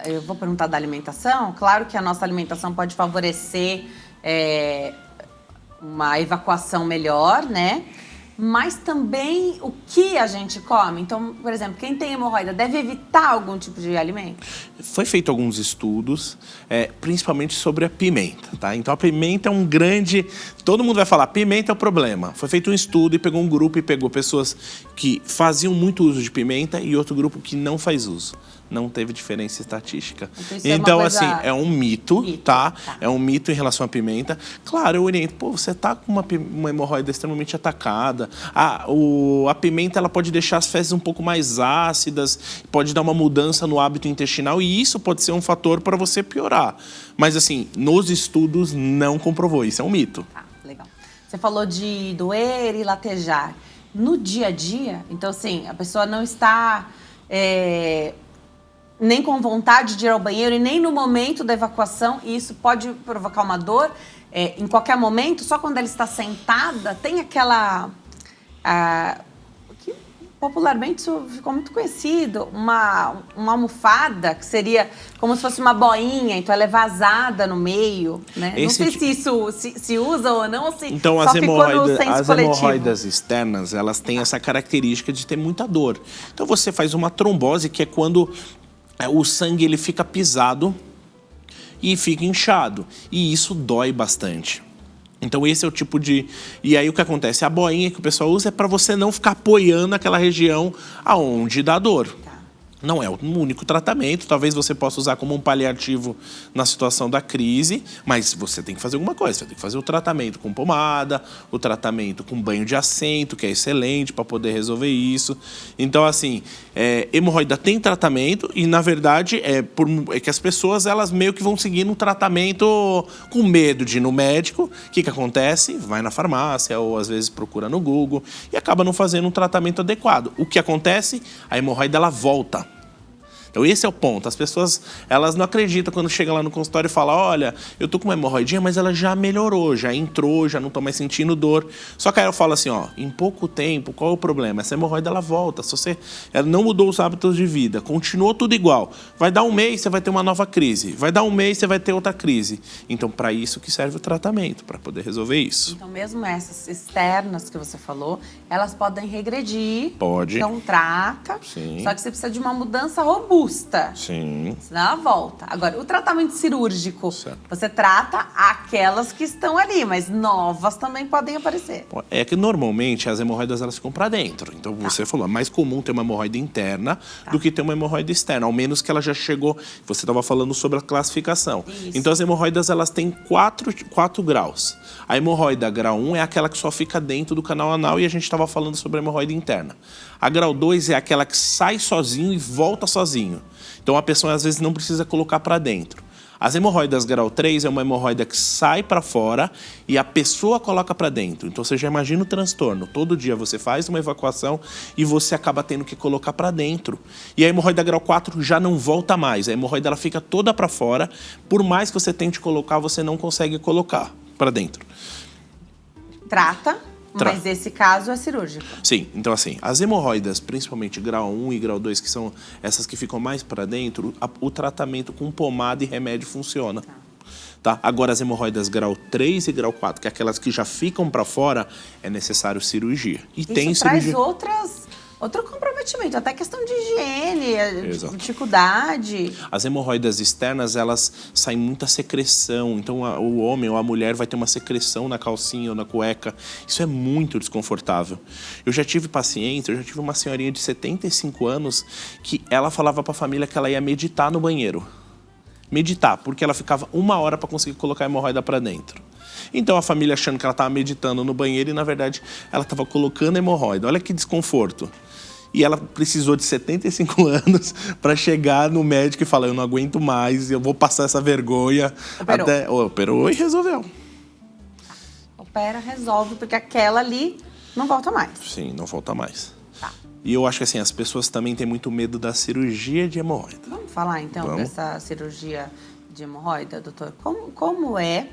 [SPEAKER 1] Eu vou perguntar da alimentação. Claro que a nossa alimentação pode favorecer uma evacuação melhor, né? Mas também o que a gente come. Então, por exemplo, quem tem hemorroida deve evitar algum tipo de alimento?
[SPEAKER 3] Foi feito alguns estudos, principalmente sobre a pimenta, tá? Então, a pimenta é um grande... Todo mundo vai falar, pimenta é o problema. Foi feito um estudo e pegou um grupo e pegou pessoas que faziam muito uso de pimenta e outro grupo que não faz uso. Não teve diferença estatística. Então assim, é um mito, tá? É um mito em relação à pimenta. Claro, eu oriento, você tá com uma hemorroida extremamente atacada. A pimenta, ela pode deixar as fezes um pouco mais ácidas, pode dar uma mudança no hábito intestinal e isso pode ser um fator para você piorar. Mas assim, nos estudos não comprovou, isso é um mito.
[SPEAKER 1] Legal. Você falou de doer e latejar. No dia a dia, então assim, a pessoa não está... nem com vontade de ir ao banheiro e nem no momento da evacuação, e isso pode provocar uma dor em qualquer momento, só quando ela está sentada, tem aquela... que popularmente isso ficou muito conhecido, uma almofada, que seria como se fosse uma boinha, então ela é vazada no meio, né? Não sei se isso se usa ou não, ou se
[SPEAKER 3] então,
[SPEAKER 1] só ficou no senso coletivo.
[SPEAKER 3] As hemorroidas externas, elas têm essa característica de ter muita dor. Então você faz uma trombose, que é quando... o sangue ele fica pisado e fica inchado. E isso dói bastante. Então esse é o tipo de... E aí o que acontece? A boinha que o pessoal usa é para você não ficar apoiando aquela região aonde dá dor. Não é o único tratamento, talvez você possa usar como um paliativo na situação da crise, mas você tem que fazer alguma coisa, você tem que fazer o tratamento com pomada, o tratamento com banho de assento, que é excelente para poder resolver isso. Então, assim, hemorroida tem tratamento e, na verdade, é que as pessoas, elas meio que vão seguindo um tratamento com medo de ir no médico. O que acontece? Vai na farmácia ou, às vezes, procura no Google e acaba não fazendo um tratamento adequado. O que acontece? A hemorroida, ela volta. Então esse é o ponto, as pessoas, elas não acreditam quando chega lá no consultório e fala, olha, eu tô com uma hemorroidinha, mas ela já melhorou, já entrou, já não tô mais sentindo dor. Só que aí eu falo assim, em pouco tempo, qual é o problema? Essa hemorroida, ela volta, se ela não mudou os hábitos de vida, continuou tudo igual. Vai dar um mês, você vai ter uma nova crise, vai dar um mês, você vai ter outra crise. Então para isso que serve o tratamento, para poder resolver isso.
[SPEAKER 1] Então mesmo essas externas que você falou, elas podem regredir.
[SPEAKER 3] Pode.
[SPEAKER 1] Então trata,
[SPEAKER 3] sim.
[SPEAKER 1] Só que você precisa de uma mudança robusta.
[SPEAKER 3] Sim.
[SPEAKER 1] Senão ela volta. Agora, o tratamento cirúrgico,
[SPEAKER 3] certo.
[SPEAKER 1] Você trata aquelas que estão ali, mas novas também podem aparecer.
[SPEAKER 3] É que normalmente as hemorroidas, elas ficam para dentro. Então você falou, é mais comum ter uma hemorroida interna do que ter uma hemorroida externa, ao menos que ela já chegou. Você estava falando sobre a classificação.
[SPEAKER 1] Isso.
[SPEAKER 3] Então as hemorroidas, elas têm 4 graus. A hemorroida grau 1 é aquela que só fica dentro do canal anal e a gente estava falando sobre a hemorroida interna. A grau 2 é aquela que sai sozinho e volta sozinho. Então a pessoa às vezes não precisa colocar para dentro. As hemorroidas grau 3 é uma hemorroida que sai para fora e a pessoa coloca para dentro. Então você já imagina o transtorno. Todo dia você faz uma evacuação e você acaba tendo que colocar para dentro. E a hemorroida grau 4 já não volta mais. A hemorroida, ela fica toda para fora. Por mais que você tente colocar, você não consegue colocar. para dentro.
[SPEAKER 1] Trata, mas esse caso é cirúrgico.
[SPEAKER 3] Sim, então assim, as hemorroidas, principalmente grau 1 e grau 2, que são essas que ficam mais para dentro, o tratamento com pomada e remédio funciona. Tá? Agora, as hemorroidas grau 3 e grau 4, que é aquelas que já ficam para fora, é necessário cirurgia. E
[SPEAKER 1] Isso
[SPEAKER 3] tem
[SPEAKER 1] traz
[SPEAKER 3] cirurgia.
[SPEAKER 1] outro comprometimento, até questão de higiene,
[SPEAKER 3] Exato.
[SPEAKER 1] dificuldade.
[SPEAKER 3] As hemorroidas externas, elas saem muita secreção. Então, o homem ou a mulher vai ter uma secreção na calcinha ou na cueca. Isso é muito desconfortável. Eu já tive uma senhorinha de 75 anos que ela falava para a família que ela ia meditar no banheiro. Meditar, porque ela ficava 1 hora para conseguir colocar a hemorroida para dentro. Então, a família achando que ela estava meditando no banheiro e, na verdade, ela estava colocando a hemorroida. Olha que desconforto. E ela precisou de 75 anos para chegar no médico e falar: eu não aguento mais, eu vou passar essa vergonha. Operou e resolveu.
[SPEAKER 1] Opera, resolve, porque aquela ali não volta mais.
[SPEAKER 3] Sim, não volta mais.
[SPEAKER 1] Tá.
[SPEAKER 3] E eu acho que assim, as pessoas também têm muito medo da cirurgia de hemorroida.
[SPEAKER 1] Vamos falar então dessa cirurgia de hemorroida, doutor? Como é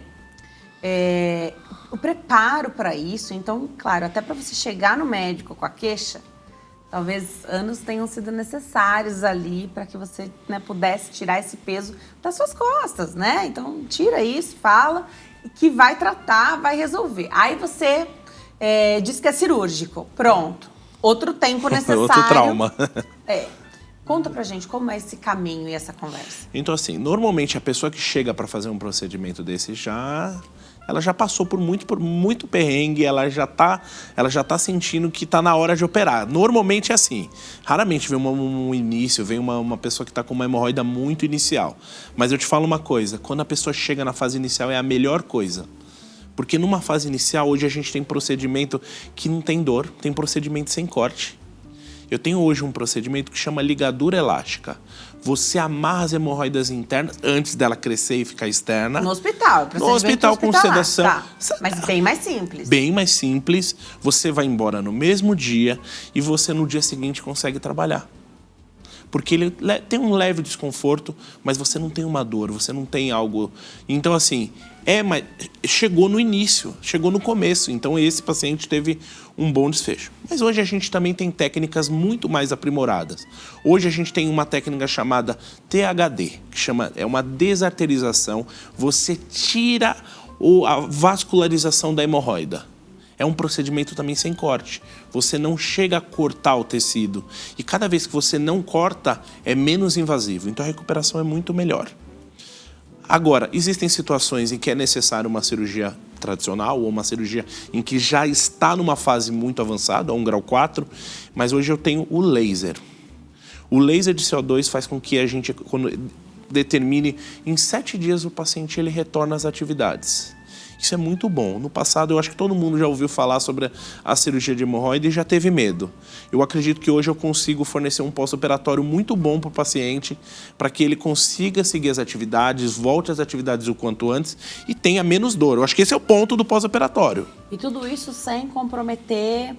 [SPEAKER 1] o preparo para isso? Então, claro, até para você chegar no médico com a queixa, talvez anos tenham sido necessários ali para que você, né, pudesse tirar esse peso das suas costas, né? Então, tira isso, fala, que vai tratar, vai resolver. Aí você diz que é cirúrgico. Pronto. Outro tempo necessário.
[SPEAKER 3] Outro trauma.
[SPEAKER 1] Conta pra gente como é esse caminho e essa conversa.
[SPEAKER 3] Então, assim, normalmente a pessoa que chega para fazer um procedimento desse ela já passou por muito perrengue, ela já tá sentindo que tá na hora de operar. Normalmente é assim. Raramente vem um início, vem uma pessoa que tá com uma hemorroida muito inicial. Mas eu te falo uma coisa, quando a pessoa chega na fase inicial é a melhor coisa. Porque numa fase inicial, hoje a gente tem procedimento que não tem dor, tem procedimento sem corte. Eu tenho hoje um procedimento que chama ligadura elástica. Você amarra as hemorroidas internas antes dela crescer e ficar externa.
[SPEAKER 1] No hospital,
[SPEAKER 3] no hospital com sedação.
[SPEAKER 1] Tá. Mas bem mais simples.
[SPEAKER 3] Bem mais simples. Você vai embora no mesmo dia e você no dia seguinte consegue trabalhar. Porque ele tem um leve desconforto, mas você não tem uma dor, você não tem algo... Então, assim, mas chegou no início, chegou no começo. Então, esse paciente teve um bom desfecho. Mas hoje a gente também tem técnicas muito mais aprimoradas. Hoje a gente tem uma técnica chamada THD, que é uma desarterização. Você tira a vascularização da hemorroida. É um procedimento também sem corte. Você não chega a cortar o tecido. E cada vez que você não corta, é menos invasivo. Então a recuperação é muito melhor. Agora, existem situações em que é necessário uma cirurgia tradicional ou uma cirurgia em que já está numa fase muito avançada, um grau 4, mas hoje eu tenho o laser. O laser de CO2 faz com que a gente determine em 7 dias o paciente ele retorna às atividades. Isso é muito bom. No passado, eu acho que todo mundo já ouviu falar sobre a cirurgia de hemorroida e já teve medo. Eu acredito que hoje eu consigo fornecer um pós-operatório muito bom para o paciente, para que ele consiga seguir as atividades, volte às atividades o quanto antes e tenha menos dor. Eu acho que esse é o ponto do pós-operatório.
[SPEAKER 1] E tudo isso sem comprometer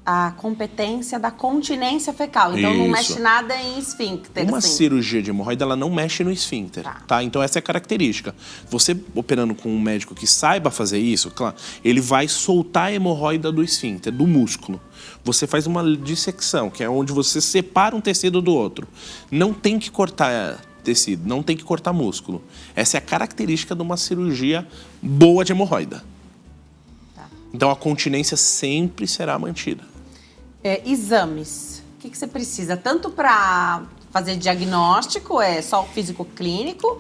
[SPEAKER 1] a competência da continência fecal. Então, não mexe nada em esfíncter.
[SPEAKER 3] Uma cirurgia de hemorroida, ela não mexe no esfíncter, tá? Então, essa é a característica. Você operando com um médico que saiba fazer isso, claro, ele vai soltar a hemorroida do esfíncter, do músculo. Você faz uma dissecção, que é onde você separa um tecido do outro. Não tem que cortar tecido, não tem que cortar músculo. Essa é a característica de uma cirurgia boa de hemorroida. Então, a continência sempre será mantida.
[SPEAKER 1] Exames. O que você precisa? Tanto para fazer diagnóstico, só o físico-clínico,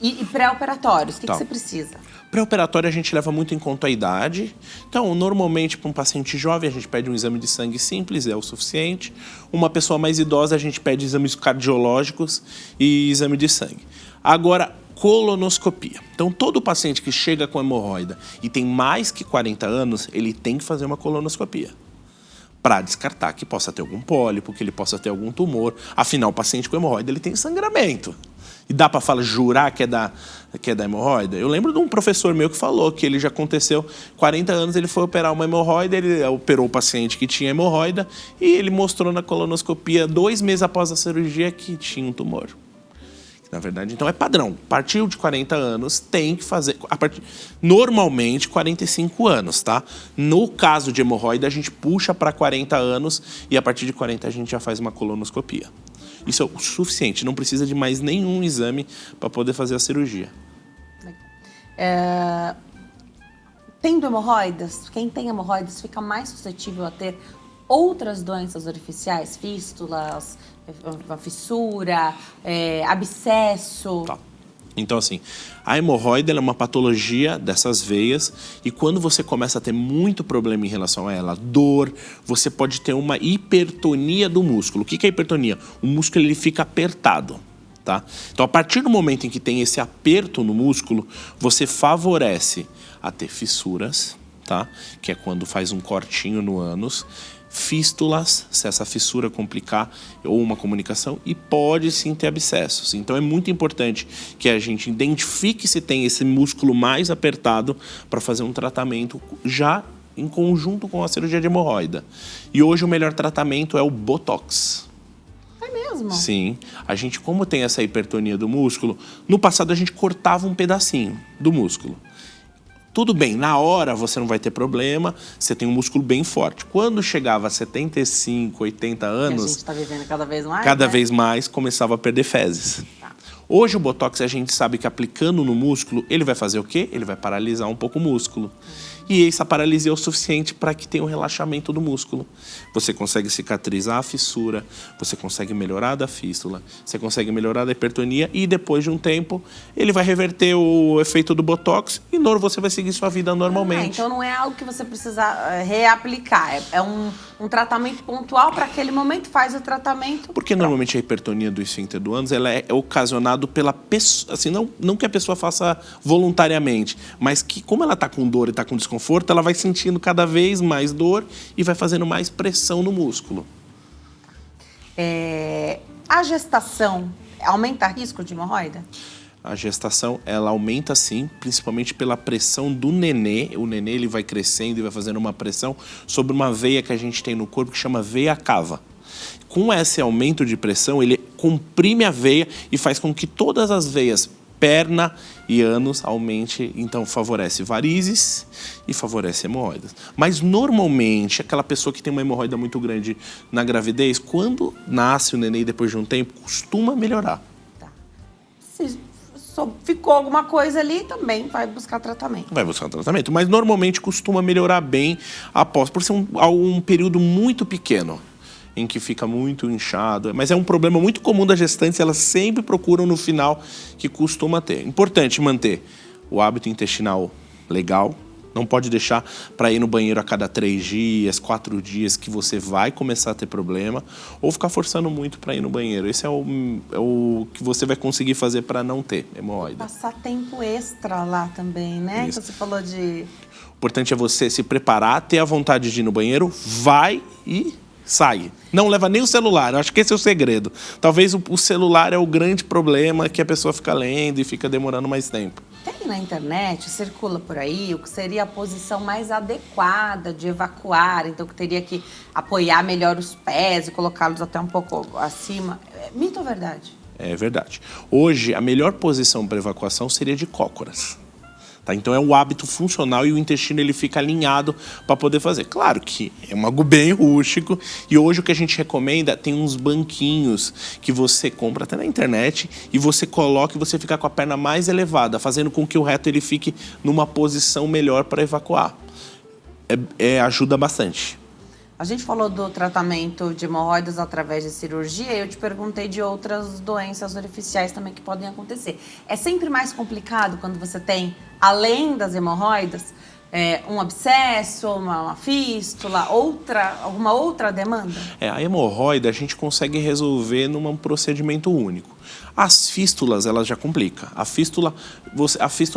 [SPEAKER 1] e pré-operatórios? O que você precisa?
[SPEAKER 3] Pré-operatório a gente leva muito em conta a idade. Então, normalmente, para um paciente jovem, a gente pede um exame de sangue simples, é o suficiente. Uma pessoa mais idosa, a gente pede exames cardiológicos e exame de sangue. Agora, colonoscopia. Então, todo paciente que chega com hemorroida e tem mais que 40 anos, ele tem que fazer uma colonoscopia para descartar que possa ter algum pólipo, que ele possa ter algum tumor. Afinal, o paciente com hemorroida, ele tem sangramento. E dá para jurar que é da hemorroida? Eu lembro de um professor meu que falou que ele já aconteceu 40 anos, ele foi operar uma hemorroida, ele operou o paciente que tinha hemorroida e ele mostrou na colonoscopia 2 meses após a cirurgia que tinha um tumor. Quer Na verdade, então é padrão. A partir de 40 anos tem que fazer... Normalmente, 45 anos, tá? No caso de hemorroida, a gente puxa para 40 anos e a partir de 40 a gente já faz uma colonoscopia. Isso é o suficiente, não precisa de mais nenhum exame para poder fazer a cirurgia.
[SPEAKER 1] Tendo hemorroidas, quem tem hemorroidas fica mais suscetível a ter outras doenças orificiais, fístulas, uma fissura, abscesso.
[SPEAKER 3] Tá. Então, assim, a hemorroida ela é uma patologia dessas veias e quando você começa a ter muito problema em relação a ela, dor, você pode ter uma hipertonia do músculo. O que é hipertonia? O músculo ele fica apertado. Tá? Então, a partir do momento em que tem esse aperto no músculo, você favorece a ter fissuras, tá? Que é quando faz um cortinho no ânus, fístulas, se essa fissura complicar, ou uma comunicação, e pode sim ter abscessos. Então, é muito importante que a gente identifique se tem esse músculo mais apertado para fazer um tratamento já em conjunto com a cirurgia de hemorroida. E hoje o melhor tratamento é o Botox.
[SPEAKER 1] Mesmo?
[SPEAKER 3] Sim. A gente, como tem essa hipertonia do músculo, no passado a gente cortava um pedacinho do músculo. Tudo bem, na hora você não vai ter problema, você tem um músculo bem forte. Quando chegava a 75, 80 anos...
[SPEAKER 1] E a gente está vivendo cada vez mais,
[SPEAKER 3] cada
[SPEAKER 1] né?
[SPEAKER 3] vez mais começava a perder fezes.
[SPEAKER 1] Tá.
[SPEAKER 3] Hoje o Botox a gente sabe que aplicando no músculo, ele vai fazer o quê? Ele vai paralisar um pouco o músculo. E essa paralisia é o suficiente para que tenha um relaxamento do músculo. Você consegue cicatrizar a fissura, você consegue melhorar da fístula, você consegue melhorar da hipertonia e depois de um tempo ele vai reverter o efeito do Botox e você vai seguir sua vida normalmente.
[SPEAKER 1] Então não é algo que você precisa reaplicar, é um tratamento pontual para aquele momento, faz o tratamento.
[SPEAKER 3] Porque normalmente a hipertonia do esfíncter do ânus ela é ocasionado pela pessoa, assim, não que a pessoa faça voluntariamente, mas que como ela está com dor e está com desconforto, ela vai sentindo cada vez mais dor e vai fazendo mais pressão no músculo.
[SPEAKER 1] A gestação aumenta o risco de hemorroida?
[SPEAKER 3] A gestação, ela aumenta sim, principalmente pela pressão do nenê. O nenê ele vai crescendo e vai fazendo uma pressão sobre uma veia que a gente tem no corpo que chama veia cava. Com esse aumento de pressão, ele comprime a veia e faz com que todas as veias, perna e ânus, aumente, então favorece varizes e favorece hemorroidas. Mas normalmente, aquela pessoa que tem uma hemorroida muito grande na gravidez, quando nasce o neném depois de um tempo, costuma melhorar.
[SPEAKER 1] Tá. Se ficou alguma coisa ali, também vai buscar tratamento.
[SPEAKER 3] Vai buscar tratamento, mas normalmente costuma melhorar bem após, por ser um período muito pequeno, em que fica muito inchado. Mas é um problema muito comum das gestantes, elas sempre procuram no final que costuma ter. Importante manter o hábito intestinal legal, não pode deixar para ir no banheiro a cada 3 dias, 4 dias, que você vai começar a ter problema, ou ficar forçando muito para ir no banheiro. Esse é o que você vai conseguir fazer para não ter hemorroida.
[SPEAKER 1] Passar tempo extra lá também, né?
[SPEAKER 3] Isso.
[SPEAKER 1] Que você falou de...
[SPEAKER 3] O importante é você se preparar, ter a vontade de ir no banheiro, vai e sai. Não leva nem o celular, eu acho que esse é o segredo. Talvez o celular é o grande problema que a pessoa fica lendo e fica demorando mais tempo.
[SPEAKER 1] Tem na internet, circula por aí, o que seria a posição mais adequada de evacuar, então que teria que apoiar melhor os pés e colocá-los até um pouco acima. É mito ou verdade?
[SPEAKER 3] É verdade. Hoje, a melhor posição para evacuação seria de cócoras. Tá? Então é um hábito funcional e o intestino ele fica alinhado para poder fazer. Claro que é algo bem rústico e hoje o que a gente recomenda tem uns banquinhos que você compra até na internet e você coloca e você fica com a perna mais elevada, fazendo com que o reto ele fique numa posição melhor para evacuar. Ajuda bastante.
[SPEAKER 1] A gente falou do tratamento de hemorroidas através de cirurgia e eu te perguntei de outras doenças orificiais também que podem acontecer. É sempre mais complicado quando você tem, além das hemorroidas, um abscesso, uma fístula, alguma outra demanda?
[SPEAKER 3] A hemorroida a gente consegue resolver num procedimento único. As fístulas, elas já complicam. A fístula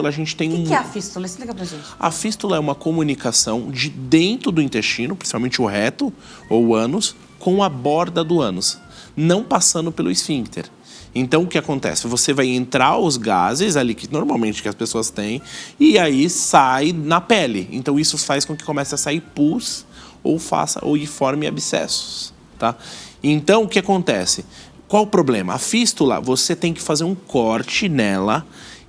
[SPEAKER 3] a gente tem
[SPEAKER 1] O que é a fístula? Explica pra gente.
[SPEAKER 3] A fístula é uma comunicação de dentro do intestino, principalmente o reto ou o ânus, com a borda do ânus, não passando pelo esfíncter. Então, o que acontece? Você vai entrar os gases ali, que normalmente as pessoas têm, e aí sai na pele. Então, isso faz com que comece a sair pus ou forme abscessos, tá? Então, o que acontece? Qual o problema? A fístula, você tem que fazer um corte nela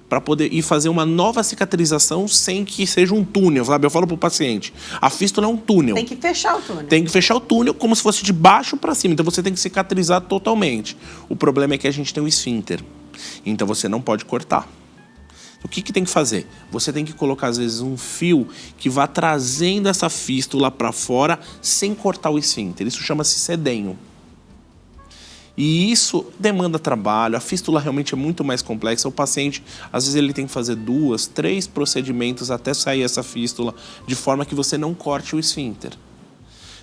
[SPEAKER 3] para poder ir fazer uma nova cicatrização sem que seja um túnel, sabe? Eu falo pro paciente, a fístula é um túnel.
[SPEAKER 1] Tem que fechar o túnel.
[SPEAKER 3] Tem que fechar o túnel como se fosse de baixo para cima. Então você tem que cicatrizar totalmente. O problema é que a gente tem um esfíncter. Então você não pode cortar. O que tem que fazer? Você tem que colocar, às vezes, um fio que vá trazendo essa fístula para fora sem cortar o esfíncter. Isso chama-se sedenho. E isso demanda trabalho, a fístula realmente é muito mais complexa. O paciente, às vezes, ele tem que fazer 2, 3 procedimentos até sair essa fístula, de forma que você não corte o esfíncter.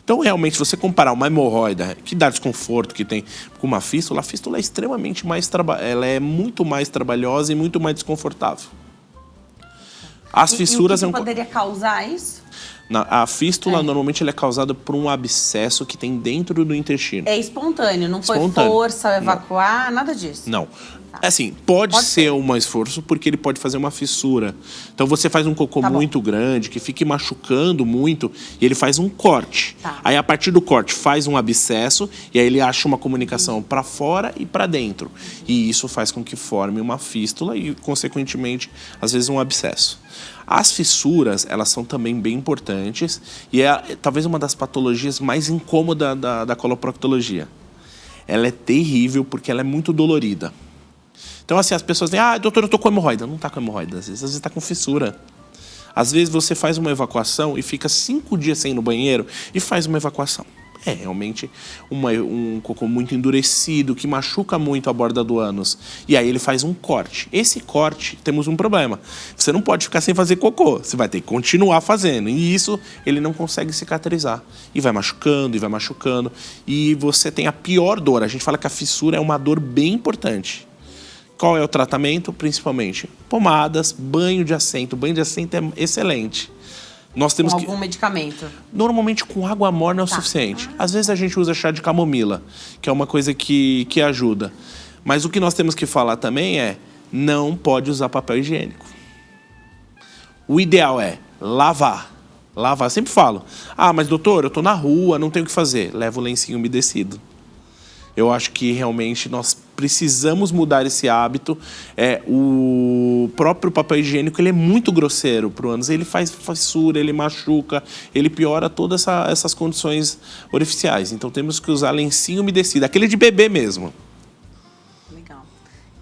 [SPEAKER 3] Então, realmente, se você comparar uma hemorroida, que dá desconforto que tem, com uma fístula, a fístula é extremamente mais ela é muito mais trabalhosa e muito mais desconfortável. As fissuras...
[SPEAKER 1] E o que poderia causar isso?
[SPEAKER 3] A fístula, normalmente, ela é causada por um abscesso que tem dentro do intestino.
[SPEAKER 1] É espontâneo, não foi força evacuar, nada disso?
[SPEAKER 3] Não. Assim, pode ser um esforço, porque ele pode fazer uma fissura. Então, você faz um cocô muito grande, que fique machucando muito, e ele faz um corte. Aí, a partir do corte, faz um abscesso, e aí ele acha uma comunicação para fora e para dentro. E isso faz com que forme uma fístula e, consequentemente, às vezes um abscesso. As fissuras, elas são também bem importantes e é talvez uma das patologias mais incômodas da coloproctologia. Ela é terrível porque ela é muito dolorida. Então, assim, as pessoas dizem, doutor, eu tô com hemorroida. Não tá com hemorroida, às vezes tá com fissura. Às vezes você faz uma evacuação e fica 5 dias sem ir no banheiro e faz uma evacuação. É realmente um cocô muito endurecido, que machuca muito a borda do ânus. E aí ele faz um corte. Esse corte, temos um problema. Você não pode ficar sem fazer cocô. Você vai ter que continuar fazendo. E isso ele não consegue cicatrizar. E vai machucando, e vai machucando. E você tem a pior dor. A gente fala que a fissura é uma dor bem importante. Qual é o tratamento? Principalmente pomadas, banho de assento. Banho de assento é excelente. Nós temos
[SPEAKER 1] com algum medicamento?
[SPEAKER 3] Normalmente com água morna é o suficiente. Às vezes a gente usa chá de camomila, que é uma coisa que ajuda. Mas o que nós temos que falar também é, não pode usar papel higiênico. O ideal é lavar. Lavar, eu sempre falo, mas doutor, eu tô na rua, não tenho o que fazer. Leva o lencinho umedecido. Eu acho que realmente nós precisamos mudar esse hábito. O próprio papel higiênico ele é muito grosseiro para o ânus. Ele faz fissura, ele machuca, ele piora todas essas condições orificiais. Então temos que usar lencinho umedecido, aquele de bebê mesmo.
[SPEAKER 1] Legal.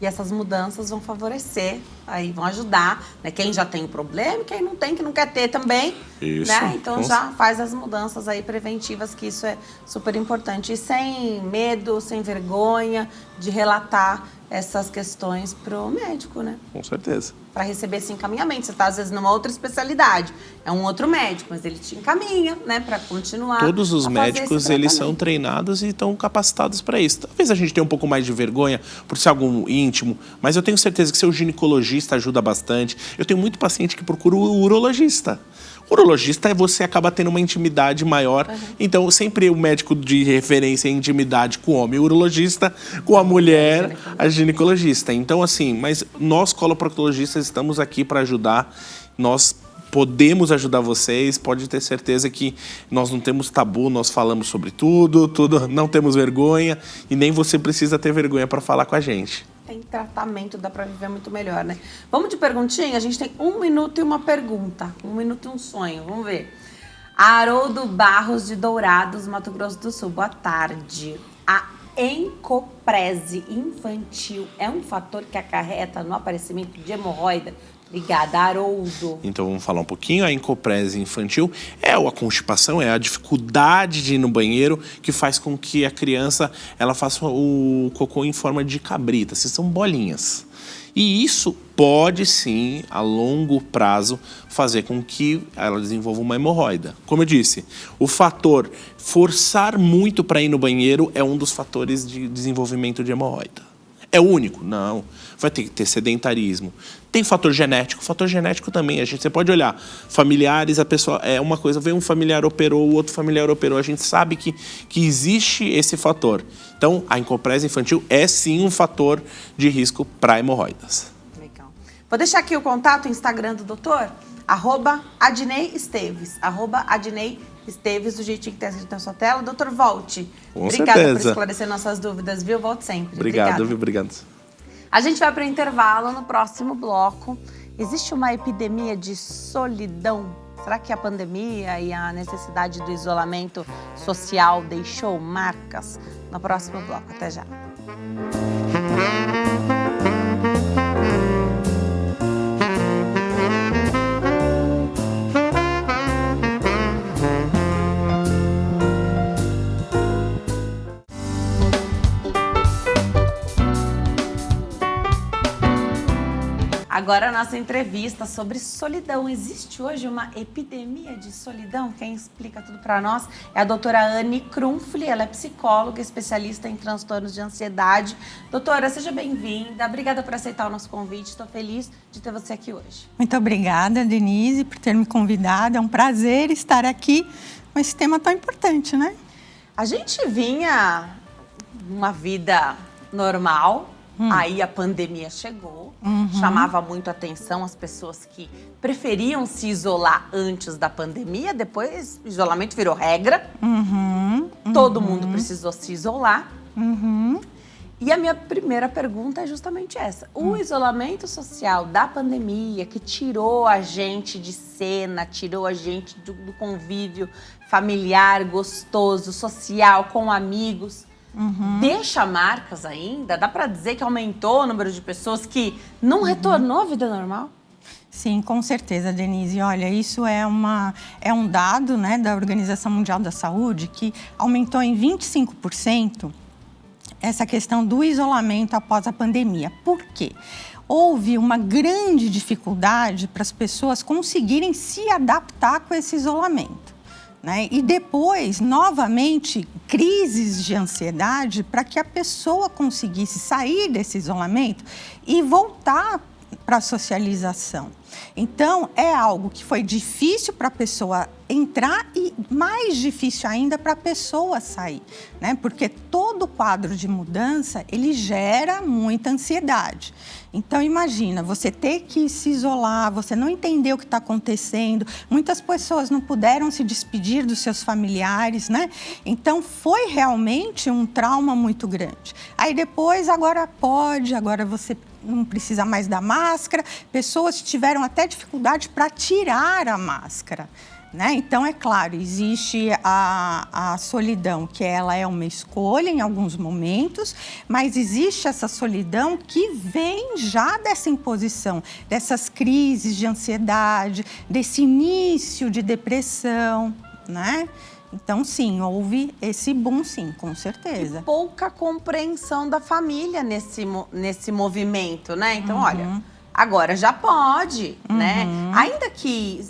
[SPEAKER 1] E essas mudanças vão favorecer, aí vão ajudar, né? Quem já tem o problema, quem não tem, que não quer ter também.
[SPEAKER 3] Isso.
[SPEAKER 1] Né? Então já faz as mudanças aí preventivas, que isso é super importante. E sem medo, sem vergonha de relatar essas questões pro médico, né?
[SPEAKER 3] Com certeza.
[SPEAKER 1] Para receber esse encaminhamento. Você está, às vezes, numa outra especialidade. É um outro médico, mas ele te encaminha, né? Para continuar.
[SPEAKER 3] Todos os médicos, eles são treinados e estão capacitados para isso. Talvez a gente tenha um pouco mais de vergonha por ser algo íntimo, mas eu tenho certeza que seu ginecologista ajuda bastante. Eu tenho muito paciente que procura o urologista. O urologista, você acaba tendo uma intimidade maior. Então, sempre o médico de referência é intimidade com o homem, o urologista, com a mulher, a ginecologista. Então, assim, mas nós, coloproctologistas, estamos aqui para ajudar. Nós podemos ajudar vocês. Pode ter certeza que nós não temos tabu, nós falamos sobre tudo, não temos vergonha. E nem você precisa ter vergonha para falar com a gente.
[SPEAKER 1] Tem tratamento, dá para viver muito melhor, né? Vamos de perguntinha? A gente tem 1 minuto e uma pergunta. 1 minuto e um sonho. Vamos ver. Haroldo Barros de Dourados, Mato Grosso do Sul. Boa tarde. A encoprese infantil é um fator que acarreta no aparecimento de hemorroida? Obrigada, Haroldo.
[SPEAKER 3] Então vamos falar um pouquinho. A encoprese infantil é a constipação, é a dificuldade de ir no banheiro que faz com que a criança ela faça o cocô em forma de cabrita, são bolinhas. E isso pode sim, a longo prazo, fazer com que ela desenvolva uma hemorroida. Como eu disse, o fator forçar muito para ir no banheiro é um dos fatores de desenvolvimento de hemorroida. É o único? Não. Vai ter que ter sedentarismo. Tem fator genético. Fator genético também. Você pode olhar. Familiares, a pessoa... É uma coisa, vem um familiar operou, o outro familiar operou. A gente sabe que existe esse fator. Então, a encoprese infantil é sim um fator de risco para hemorroidas.
[SPEAKER 1] Legal. Vou deixar aqui o contato, o Instagram do doutor. @Adnei Esteves. @Adnei esteve do jeitinho que está escrito na sua tela. Doutor, volte.
[SPEAKER 3] Com
[SPEAKER 1] Obrigada
[SPEAKER 3] certeza.
[SPEAKER 1] por esclarecer nossas dúvidas, viu? Volte sempre.
[SPEAKER 3] Obrigado,
[SPEAKER 1] Obrigada.
[SPEAKER 3] viu? Obrigado.
[SPEAKER 1] A gente vai para o intervalo. No próximo bloco, existe uma epidemia de solidão? Será que a pandemia e a necessidade do isolamento social deixou marcas? No próximo bloco. Até já. Agora a nossa entrevista sobre solidão. Existe hoje uma epidemia de solidão? Quem explica tudo para nós é a doutora Anne Krumfli. Ela é psicóloga, especialista em transtornos de ansiedade. Doutora, seja bem-vinda. Obrigada por aceitar o nosso convite. Estou feliz de ter você aqui hoje.
[SPEAKER 4] Muito obrigada, Denise, por ter me convidado. É um prazer estar aqui com esse tema tão importante, né?
[SPEAKER 1] A gente vinha numa vida normal. Aí a pandemia chegou, chamava muito a atenção as pessoas que preferiam se isolar antes da pandemia, depois o isolamento virou regra, todo mundo precisou se isolar. E a minha primeira pergunta é justamente essa. O isolamento social da pandemia, que tirou a gente de cena, tirou a gente do convívio familiar, gostoso, social, com amigos, deixa marcas ainda? Dá para dizer que aumentou o número de pessoas que não retornou à vida normal?
[SPEAKER 4] Sim, com certeza, Denise. Olha, isso é um dado, né, da Organização Mundial da Saúde que aumentou em 25% essa questão do isolamento após a pandemia. Por quê? Houve uma grande dificuldade para as pessoas conseguirem se adaptar com esse isolamento. Né? E depois, novamente, crises de ansiedade para que a pessoa conseguisse sair desse isolamento e voltar para a socialização. Então, é algo que foi difícil para a pessoa entrar e mais difícil ainda para a pessoa sair, né? Porque todo quadro de mudança, ele gera muita ansiedade. Então, imagina, você ter que se isolar, você não entender o que está acontecendo, muitas pessoas não puderam se despedir dos seus familiares, né? Então, foi realmente um trauma muito grande. Aí depois, agora você não precisa mais da máscara, pessoas tiveram até dificuldade para tirar a máscara. Né? Então, é claro, existe a solidão, que ela é uma escolha em alguns momentos, mas existe essa solidão que vem já dessa imposição, dessas crises de ansiedade, desse início de depressão, né? Então, sim, houve esse boom, sim, com certeza.
[SPEAKER 1] E pouca compreensão da família nesse movimento, né? Então, olha, agora já pode, né? Ainda que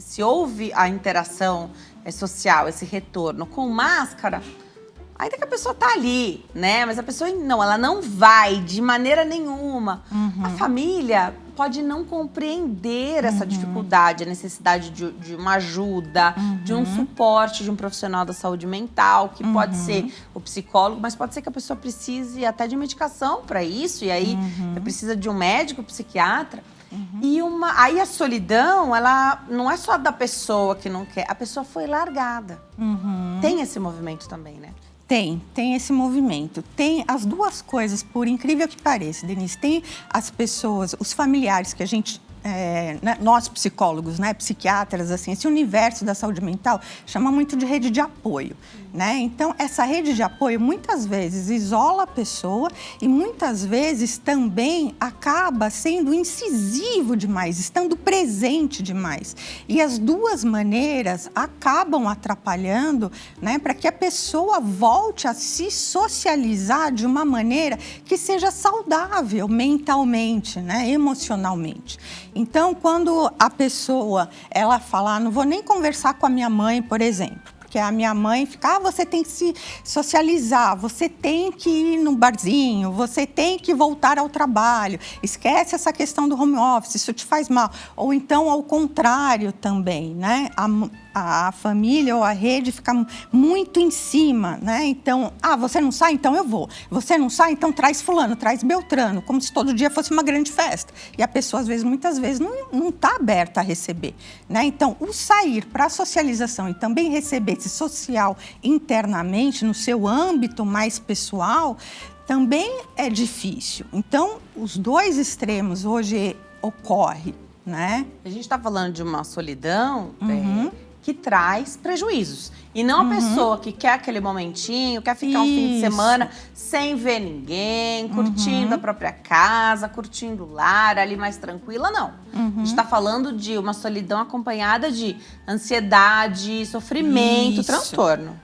[SPEAKER 1] se houve a interação social, esse retorno com máscara, ainda que a pessoa tá ali, né? Mas a pessoa ela não vai de maneira nenhuma. A família pode não compreender essa dificuldade, a necessidade de uma ajuda, de um suporte de um profissional da saúde mental, que pode ser o psicólogo, mas pode ser que a pessoa precise até de medicação para isso, e aí precisa de um médico, psiquiatra. E aí a solidão, ela não é só da pessoa que não quer, a pessoa foi largada. Tem esse movimento também, né?
[SPEAKER 4] Tem esse movimento. Tem as duas coisas, por incrível que pareça, Denise. Tem as pessoas, os familiares que a gente... nós psicólogos, né, psiquiatras, assim, esse universo da saúde mental chama muito de rede de apoio, né? Então, essa rede de apoio muitas vezes isola a pessoa e muitas vezes também acaba sendo incisivo demais, estando presente demais. E as duas maneiras acabam atrapalhando, né, para que a pessoa volte a se socializar de uma maneira que seja saudável mentalmente, né, emocionalmente. Então, quando a pessoa, ela fala, não vou nem conversar com a minha mãe, por exemplo, porque a minha mãe fica, você tem que se socializar, você tem que ir no barzinho, você tem que voltar ao trabalho, esquece essa questão do home office, isso te faz mal. Ou então, ao contrário também, né? a família ou a rede fica muito em cima, né? Então, você não sai, então eu vou. Você não sai, então traz fulano, traz Beltrano, como se todo dia fosse uma grande festa. E a pessoa, muitas vezes, não está aberta a receber, né? Então, o sair para a socialização e também receber esse social internamente, no seu âmbito mais pessoal, também é difícil. Então, os dois extremos hoje ocorrem, né?
[SPEAKER 1] A gente está falando de uma solidão que traz prejuízos. E não a pessoa que quer aquele momentinho, quer ficar um fim de semana sem ver ninguém, curtindo a própria casa, curtindo o lar, ali mais tranquila, não. A gente está falando de uma solidão acompanhada de ansiedade, sofrimento, transtorno.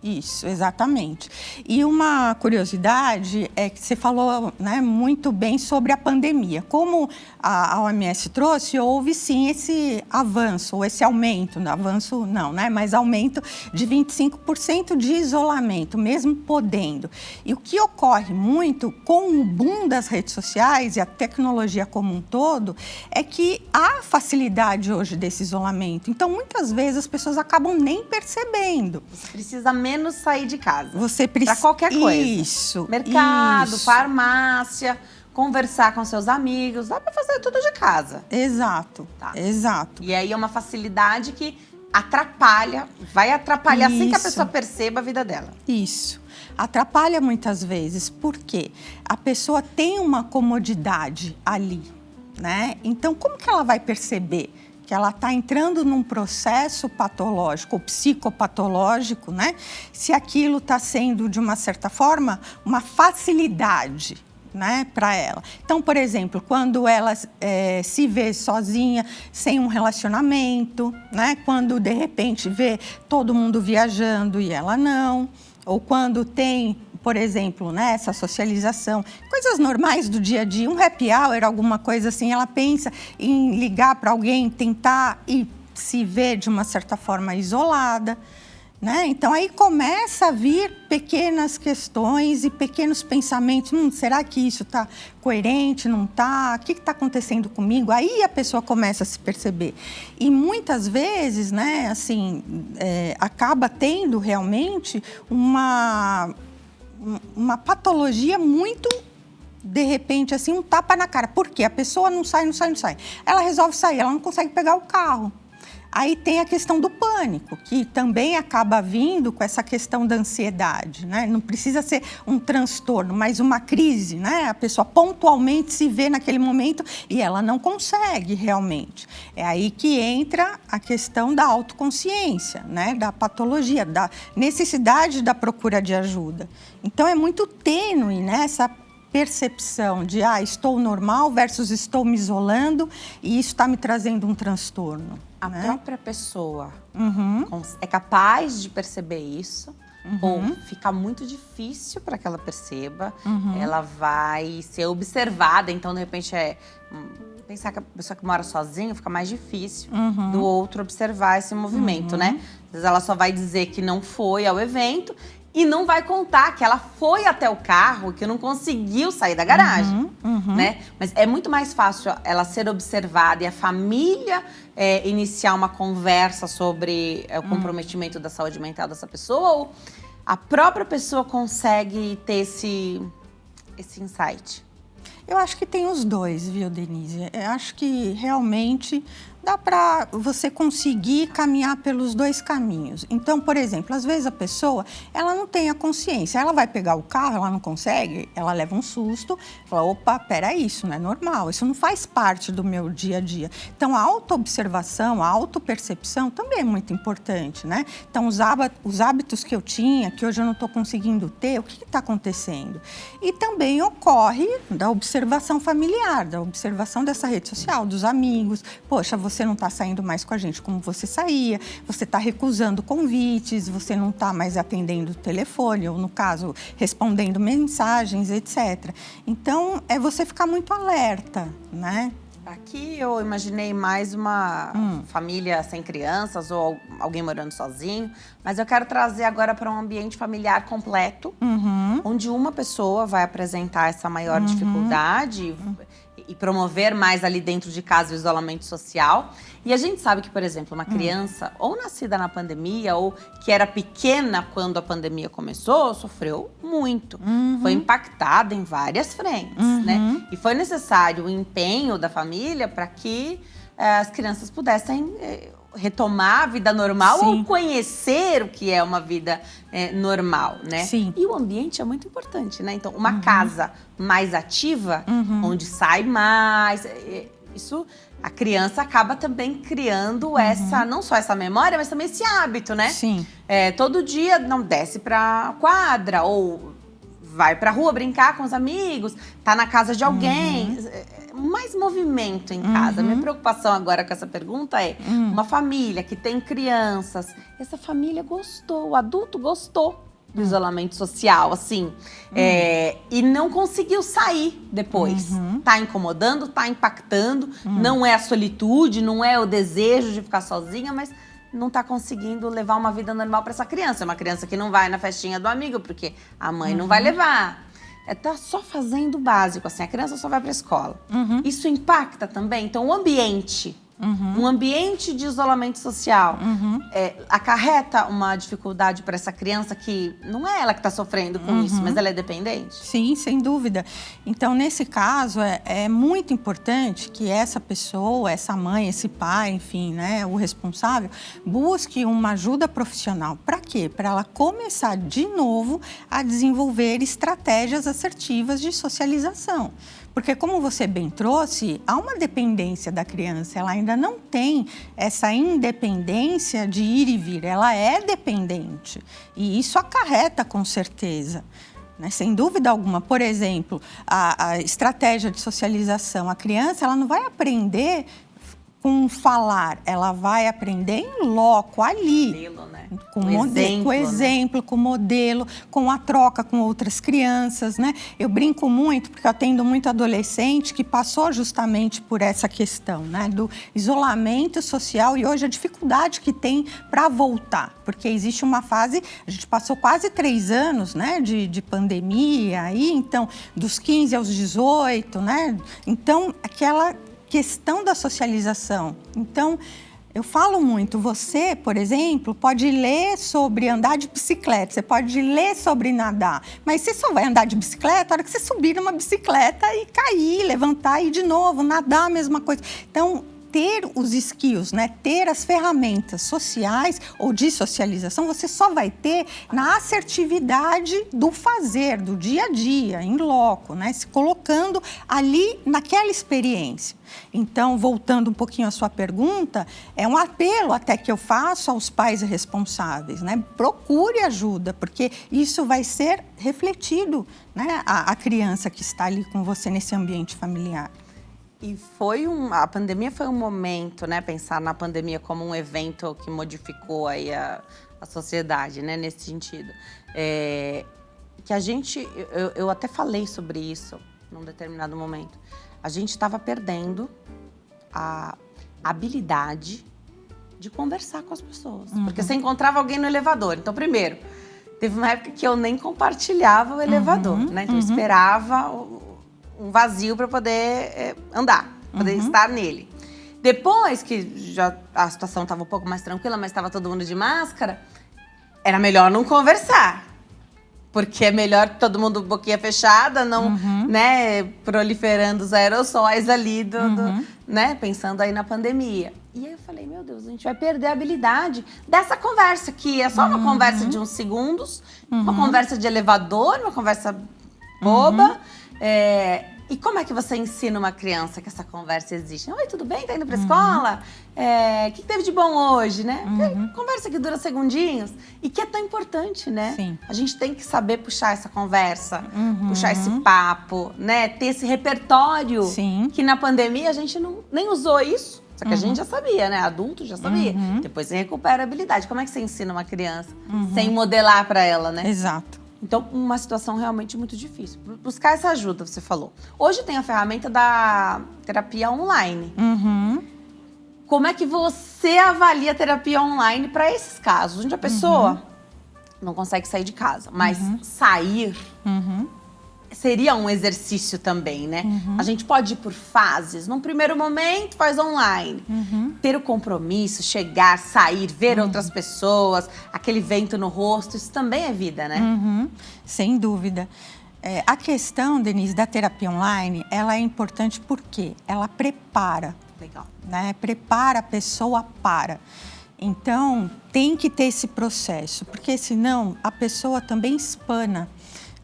[SPEAKER 4] Isso, exatamente. E uma curiosidade é que você falou, né, muito bem sobre a pandemia. Como a OMS trouxe, houve sim esse avanço, ou esse aumento, avanço não, né, mas aumento de 25% de isolamento, mesmo podendo. E o que ocorre muito com o boom das redes sociais e a tecnologia como um todo, é que há facilidade hoje desse isolamento. Então, muitas vezes, as pessoas acabam nem percebendo.
[SPEAKER 1] Você precisa menos sair de casa.
[SPEAKER 4] Você precisa...
[SPEAKER 1] Para qualquer coisa.
[SPEAKER 4] Isso.
[SPEAKER 1] Mercado, farmácia, conversar com seus amigos. Dá para fazer tudo de casa.
[SPEAKER 4] Exato, exato.
[SPEAKER 1] E aí é uma facilidade que atrapalha, vai atrapalhar sem que a pessoa perceba a vida dela.
[SPEAKER 4] Isso. Atrapalha muitas vezes, porque a pessoa tem uma comodidade ali, né? Então, como que ela vai perceber que ela está entrando num processo patológico ou psicopatológico, né? Se aquilo está sendo, de uma certa forma, uma facilidade, né, para ela. Então, por exemplo, quando ela se vê sozinha, sem um relacionamento, né? Quando, de repente, vê todo mundo viajando e ela não. Ou quando tem, por exemplo, né, essa socialização, coisas normais do dia a dia, um happy hour, alguma coisa assim, ela pensa em ligar para alguém, tentar e se ver de uma certa forma isolada, né? Então, aí começa a vir pequenas questões e pequenos pensamentos. Será que isso está coerente? Não está? O que está acontecendo comigo? Aí a pessoa começa a se perceber. E muitas vezes, né, assim, acaba tendo realmente uma patologia muito, de repente, assim, um tapa na cara. Por quê? A pessoa não sai. Ela resolve sair, ela não consegue pegar o carro. Aí tem a questão do pânico, que também acaba vindo com essa questão da ansiedade, né? Não precisa ser um transtorno, mas uma crise, né? A pessoa pontualmente se vê naquele momento e ela não consegue realmente. É aí que entra a questão da autoconsciência, né? Da patologia, da necessidade da procura de ajuda. Então, é muito tênue, né, essa percepção de estou normal versus estou me isolando e isso está me trazendo um transtorno.
[SPEAKER 1] A própria pessoa é capaz de perceber isso, ou fica muito difícil para que ela perceba, ela vai ser observada, então, de repente, pensar que a pessoa que mora sozinha fica mais difícil do outro observar esse movimento, né? Às vezes ela só vai dizer que não foi ao evento e não vai contar que ela foi até o carro, que não conseguiu sair da garagem, né? Mas é muito mais fácil ela ser observada e a família iniciar uma conversa sobre o comprometimento da saúde mental dessa pessoa, ou a própria pessoa consegue ter esse insight?
[SPEAKER 4] Eu acho que tem os dois, viu, Denise? Eu acho que realmente dá para você conseguir caminhar pelos dois caminhos. Então, por exemplo, às vezes a pessoa, ela não tem a consciência, ela vai pegar o carro, ela não consegue, ela leva um susto, fala, opa, peraí, isso não é normal, isso não faz parte do meu dia a dia. Então, a autoobservação, a autopercepção também é muito importante, né? Então, os hábitos que eu tinha, que hoje eu não estou conseguindo ter, o que está acontecendo? E também ocorre da observação familiar, da observação dessa rede social, dos amigos. Poxa, você não está saindo mais com a gente como você saía, você está recusando convites, você não está mais atendendo o telefone, ou no caso, respondendo mensagens, etc. Então, é você ficar muito alerta, né?
[SPEAKER 1] Aqui eu imaginei mais uma família sem crianças ou alguém morando sozinho, mas eu quero trazer agora para um ambiente familiar completo, onde uma pessoa vai apresentar essa maior dificuldade e promover mais ali dentro de casa o isolamento social. E a gente sabe que, por exemplo, uma criança ou nascida na pandemia ou que era pequena quando a pandemia começou, sofreu muito. Foi impactada em várias frentes, né? E foi necessário o empenho da família para que as crianças pudessem retomar a vida normal ou conhecer o que é uma vida normal, né?
[SPEAKER 4] Sim.
[SPEAKER 1] E o ambiente é muito importante, né? Então, uma casa mais ativa, onde sai mais, isso a criança acaba também criando não só essa memória, mas também esse hábito, né?
[SPEAKER 4] Sim.
[SPEAKER 1] Todo dia não desce pra quadra ou vai pra rua brincar com os amigos, tá na casa de alguém. Mais movimento em casa. Minha preocupação agora com essa pergunta é uma família que tem crianças. Essa família gostou, o adulto gostou do isolamento social, assim. E não conseguiu sair depois. Tá incomodando, tá impactando. Não é a solitude, não é o desejo de ficar sozinha, mas não tá conseguindo levar uma vida normal para essa criança. É uma criança que não vai na festinha do amigo, porque a mãe não vai levar. Tá só fazendo o básico, assim, a criança só vai para a escola. Isso impacta também? Então, o ambiente, um ambiente de isolamento social, acarreta uma dificuldade para essa criança que não é ela que está sofrendo com isso, mas ela é dependente?
[SPEAKER 4] Sim, sem dúvida. Então, nesse caso, é muito importante que essa pessoa, essa mãe, esse pai, enfim, né, o responsável, busque uma ajuda profissional. Para quê? Para ela começar de novo a desenvolver estratégias assertivas de socialização. Porque, como você bem trouxe, há uma dependência da criança, ela ainda não tem essa independência de ir e vir, ela é dependente. E isso acarreta com certeza, né? Sem dúvida alguma. Por exemplo, a estratégia de socialização, a criança ela não vai aprender com falar, ela vai aprender em loco, ali.
[SPEAKER 1] Modelo, né?
[SPEAKER 4] Com exemplo, com modelo, com a troca com outras crianças, né? Eu brinco muito, porque eu atendo muito adolescente que passou justamente por essa questão, né? Do isolamento social e hoje a dificuldade que tem para voltar. Porque existe uma fase, a gente passou quase 3 anos, né? De pandemia aí, então, dos 15 aos 18, né? Então, aquela questão da socialização. Então, eu falo muito, você, por exemplo, pode ler sobre andar de bicicleta, você pode ler sobre nadar, mas você só vai andar de bicicleta na hora que você subir numa bicicleta e cair, levantar e ir de novo, nadar, a mesma coisa. Então, ter os skills, né? Ter as ferramentas sociais ou de socialização, você só vai ter na assertividade do fazer, do dia a dia, em loco, né? Se colocando ali naquela experiência. Então, voltando um pouquinho à sua pergunta, é um apelo até que eu faço aos pais responsáveis, né? Procure ajuda, porque isso vai ser refletido, né? A criança que está ali com você nesse ambiente familiar.
[SPEAKER 1] E a pandemia foi um momento, né? Pensar na pandemia como um evento que modificou aí a sociedade, né? Nesse sentido. Que a gente, eu até falei sobre isso num determinado momento. A gente estava perdendo a habilidade de conversar com as pessoas. Porque você encontrava alguém no elevador. Então, primeiro, teve uma época que eu nem compartilhava o elevador, né? Então, eu esperava um vazio para poder andar, poder estar nele. Depois que já a situação estava um pouco mais tranquila, mas estava todo mundo de máscara, era melhor não conversar. Porque é melhor todo mundo boquinha fechada, não, né, proliferando os aerossóis ali, né, pensando aí na pandemia. E aí eu falei, meu Deus, a gente vai perder a habilidade dessa conversa, que é só uma conversa de uns segundos, uma conversa de elevador, uma conversa boba. E como é que você ensina uma criança que essa conversa existe? Oi, tudo bem? Tá indo pra escola? O que teve de bom hoje, né? Conversa que dura segundinhos e que é tão importante, né?
[SPEAKER 4] Sim.
[SPEAKER 1] A gente tem que saber puxar essa conversa, puxar esse papo, né? Ter esse repertório.
[SPEAKER 4] Sim.
[SPEAKER 1] Que na pandemia a gente nem usou isso. Só que a gente já sabia, né? Adulto já sabia. Depois você recupera a habilidade. Como é que você ensina uma criança sem modelar pra ela, né?
[SPEAKER 4] Exato.
[SPEAKER 1] Então, uma situação realmente muito difícil. Buscar essa ajuda, você falou. Hoje tem a ferramenta da terapia online. Como é que você avalia a terapia online para esses casos? Onde a pessoa não consegue sair de casa, mas sair seria um exercício também, né? A gente pode ir por fases. Num primeiro momento, faz online. Ter o compromisso, chegar, sair, ver outras pessoas, aquele vento no rosto, isso também é vida, né?
[SPEAKER 4] Sem dúvida. A questão, Denise, da terapia online, ela é importante porque ela prepara.
[SPEAKER 1] Legal.
[SPEAKER 4] Né? Prepara a pessoa para. Então, tem que ter esse processo, porque senão a pessoa também espana.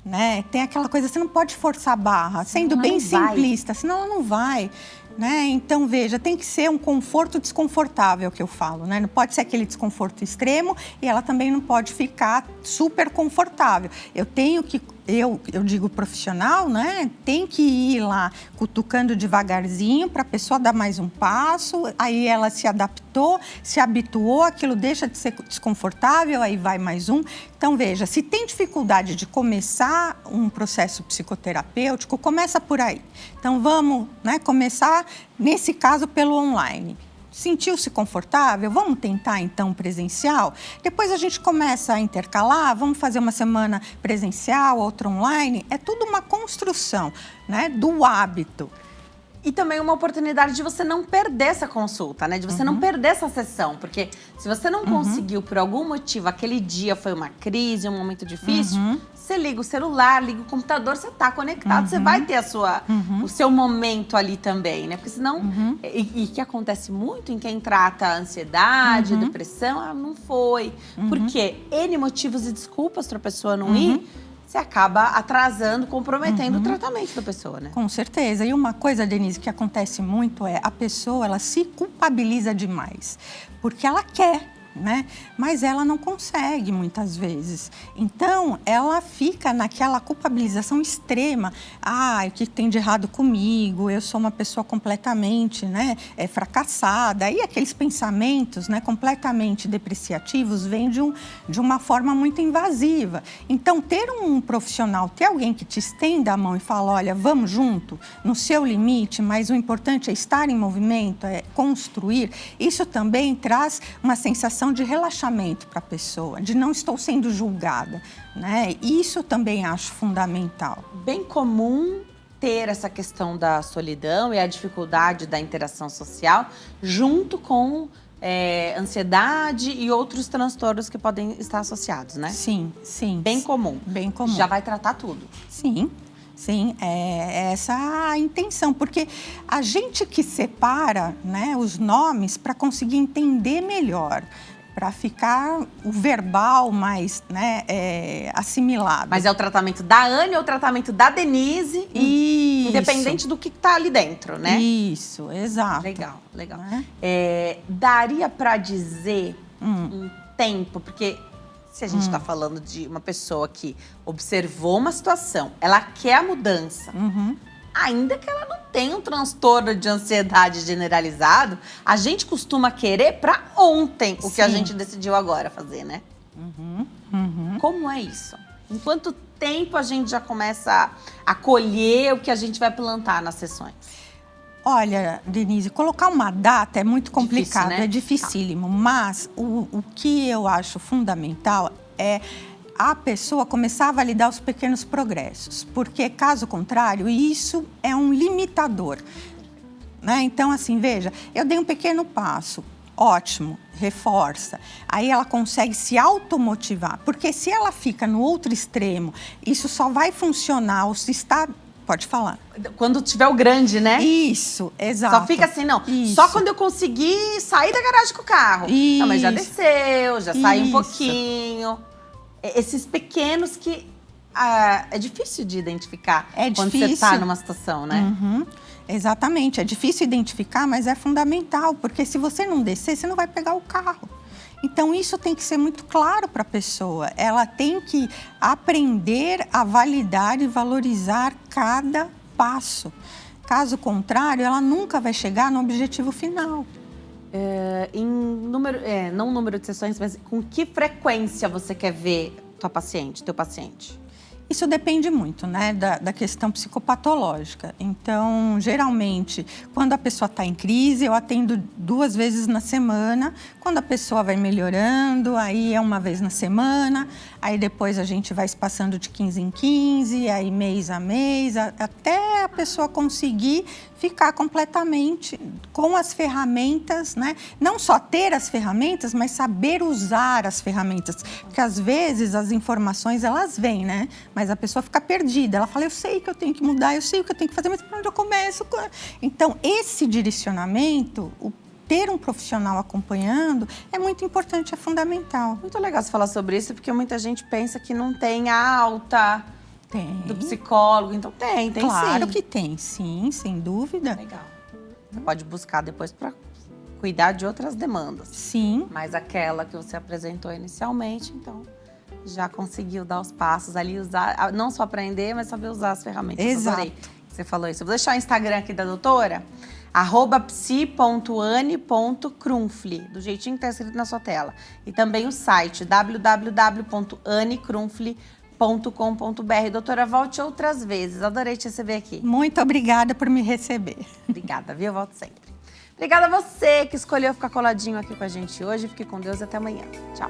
[SPEAKER 4] Né? Tem aquela coisa, você não pode forçar a barra, sendo bem simplista, senão ela não vai. Né? Então, veja, tem que ser um conforto desconfortável que eu falo, né? Não pode ser aquele desconforto extremo e ela também não pode ficar super confortável. Eu tenho que, eu digo profissional, né? Tem que ir lá cutucando devagarzinho para a pessoa dar mais um passo, aí ela se adaptou, se habituou, aquilo deixa de ser desconfortável, aí vai mais um. Então, veja, se tem dificuldade de começar um processo psicoterapêutico, começa por aí. Então, vamos, né, começar, nesse caso, pelo online. Sentiu-se confortável? Vamos tentar, então, presencial? Depois a gente começa a intercalar, vamos fazer uma semana presencial, outra online. É tudo uma construção, né, do hábito.
[SPEAKER 1] E também uma oportunidade de você não perder essa consulta, né? De você não perder essa sessão. Porque se você não conseguiu, por algum motivo, aquele dia foi uma crise, um momento difícil, você liga o celular, liga o computador, você tá conectado, você vai ter o seu momento ali também, né? Porque senão... E que acontece muito em quem trata ansiedade, depressão, não foi. Porque N motivos e desculpas pra pessoa não ir, você acaba atrasando, comprometendo o tratamento da pessoa, né?
[SPEAKER 4] Com certeza. E uma coisa, Denise, que acontece muito é a pessoa, ela se culpabiliza demais, porque ela quer, né? Mas ela não consegue muitas vezes. Então, ela fica naquela culpabilização extrema. O que tem de errado comigo? Eu sou uma pessoa completamente, né, fracassada. E aqueles pensamentos, né, completamente depreciativos vêm de uma forma muito invasiva. Então, ter um profissional, ter alguém que te estenda a mão e fala, olha, vamos junto, no seu limite, mas o importante é estar em movimento, é construir. Isso também traz uma sensação de relaxamento para a pessoa, de não estou sendo julgada, né? Isso também acho fundamental.
[SPEAKER 1] Bem comum ter essa questão da solidão e a dificuldade da interação social junto com ansiedade e outros transtornos que podem estar associados, né?
[SPEAKER 4] Sim, sim.
[SPEAKER 1] Bem comum.
[SPEAKER 4] Bem comum.
[SPEAKER 1] Já vai tratar tudo.
[SPEAKER 4] Sim. Sim, é essa a intenção, porque a gente que separa, né, os nomes para conseguir entender melhor, para ficar o verbal mais, né, assimilado.
[SPEAKER 1] Mas é o tratamento da Anne ou o tratamento da Denise, independente do que está ali dentro, né?
[SPEAKER 4] Isso, exato.
[SPEAKER 1] Legal, legal. Daria para dizer um tempo, porque... Se a gente está falando de uma pessoa que observou uma situação, ela quer a mudança, ainda que ela não tenha um transtorno de ansiedade generalizado, a gente costuma querer para ontem o que a gente decidiu agora fazer, né? Como é isso? Em quanto tempo a gente já começa a colher o que a gente vai plantar nas sessões?
[SPEAKER 4] Olha, Denise, colocar uma data é muito complicado,
[SPEAKER 1] Difícil, né?
[SPEAKER 4] é dificílimo. Mas o que eu acho fundamental é a pessoa começar a validar os pequenos progressos. Porque, caso contrário, isso é um limitador. Né? Então, assim, veja, eu dei um pequeno passo. Ótimo, reforça. Aí ela consegue se automotivar. Porque se ela fica no outro extremo, isso só vai funcionar ou se está... Pode falar.
[SPEAKER 1] Quando tiver o grande, né?
[SPEAKER 4] Isso, exato.
[SPEAKER 1] Só fica assim, não.
[SPEAKER 4] Isso.
[SPEAKER 1] Só quando eu conseguir sair da garagem com o carro.
[SPEAKER 4] Isso.
[SPEAKER 1] Não, mas já desceu, já saiu um
[SPEAKER 4] Isso.
[SPEAKER 1] pouquinho. Esses pequenos que é difícil de identificar quando você está numa situação, né?
[SPEAKER 4] Exatamente. É difícil identificar, mas é fundamental. Porque se você não descer, você não vai pegar o carro. Então, isso tem que ser muito claro para a pessoa. Ela tem que aprender a validar e valorizar cada passo. Caso contrário, ela nunca vai chegar no objetivo final.
[SPEAKER 1] Não número de sessões, mas com que frequência você quer ver teu paciente?
[SPEAKER 4] Isso depende muito, né, da questão psicopatológica. Então, geralmente, quando a pessoa está em crise, eu atendo 2 vezes na semana. Quando a pessoa vai melhorando, aí é 1 vez na semana. Aí depois a gente vai se passando de 15 em 15, aí mês a mês, até a pessoa conseguir ficar completamente com as ferramentas, né? Não só ter as ferramentas, mas saber usar as ferramentas. Porque às vezes as informações, elas vêm, né? Mas a pessoa fica perdida. Ela fala, eu sei que eu tenho que mudar, eu sei o que eu tenho que fazer, mas por onde eu começo? Então, esse direcionamento, ter um profissional acompanhando é muito importante, é fundamental.
[SPEAKER 1] Muito legal você falar sobre isso, porque muita gente pensa que não tem a alta do psicólogo. Então tem sim.
[SPEAKER 4] Claro que tem, sim, sem dúvida.
[SPEAKER 1] Legal. Você pode buscar depois para cuidar de outras demandas.
[SPEAKER 4] Sim.
[SPEAKER 1] Mas aquela que você apresentou inicialmente, então já conseguiu dar os passos ali, usar, não só aprender, mas saber usar as ferramentas.
[SPEAKER 4] Exato.
[SPEAKER 1] Adorei que você falou isso. Eu vou deixar o Instagram aqui da doutora, @psi.ane.krumfli, do jeitinho que está escrito na sua tela. E também o site www.anekrumfli.com.br. Doutora, volte outras vezes. Adorei te receber aqui.
[SPEAKER 4] Muito obrigada por me receber.
[SPEAKER 1] Obrigada, viu? Eu volto sempre. Obrigada a você que escolheu ficar coladinho aqui com a gente hoje. Fique com Deus e até amanhã. Tchau.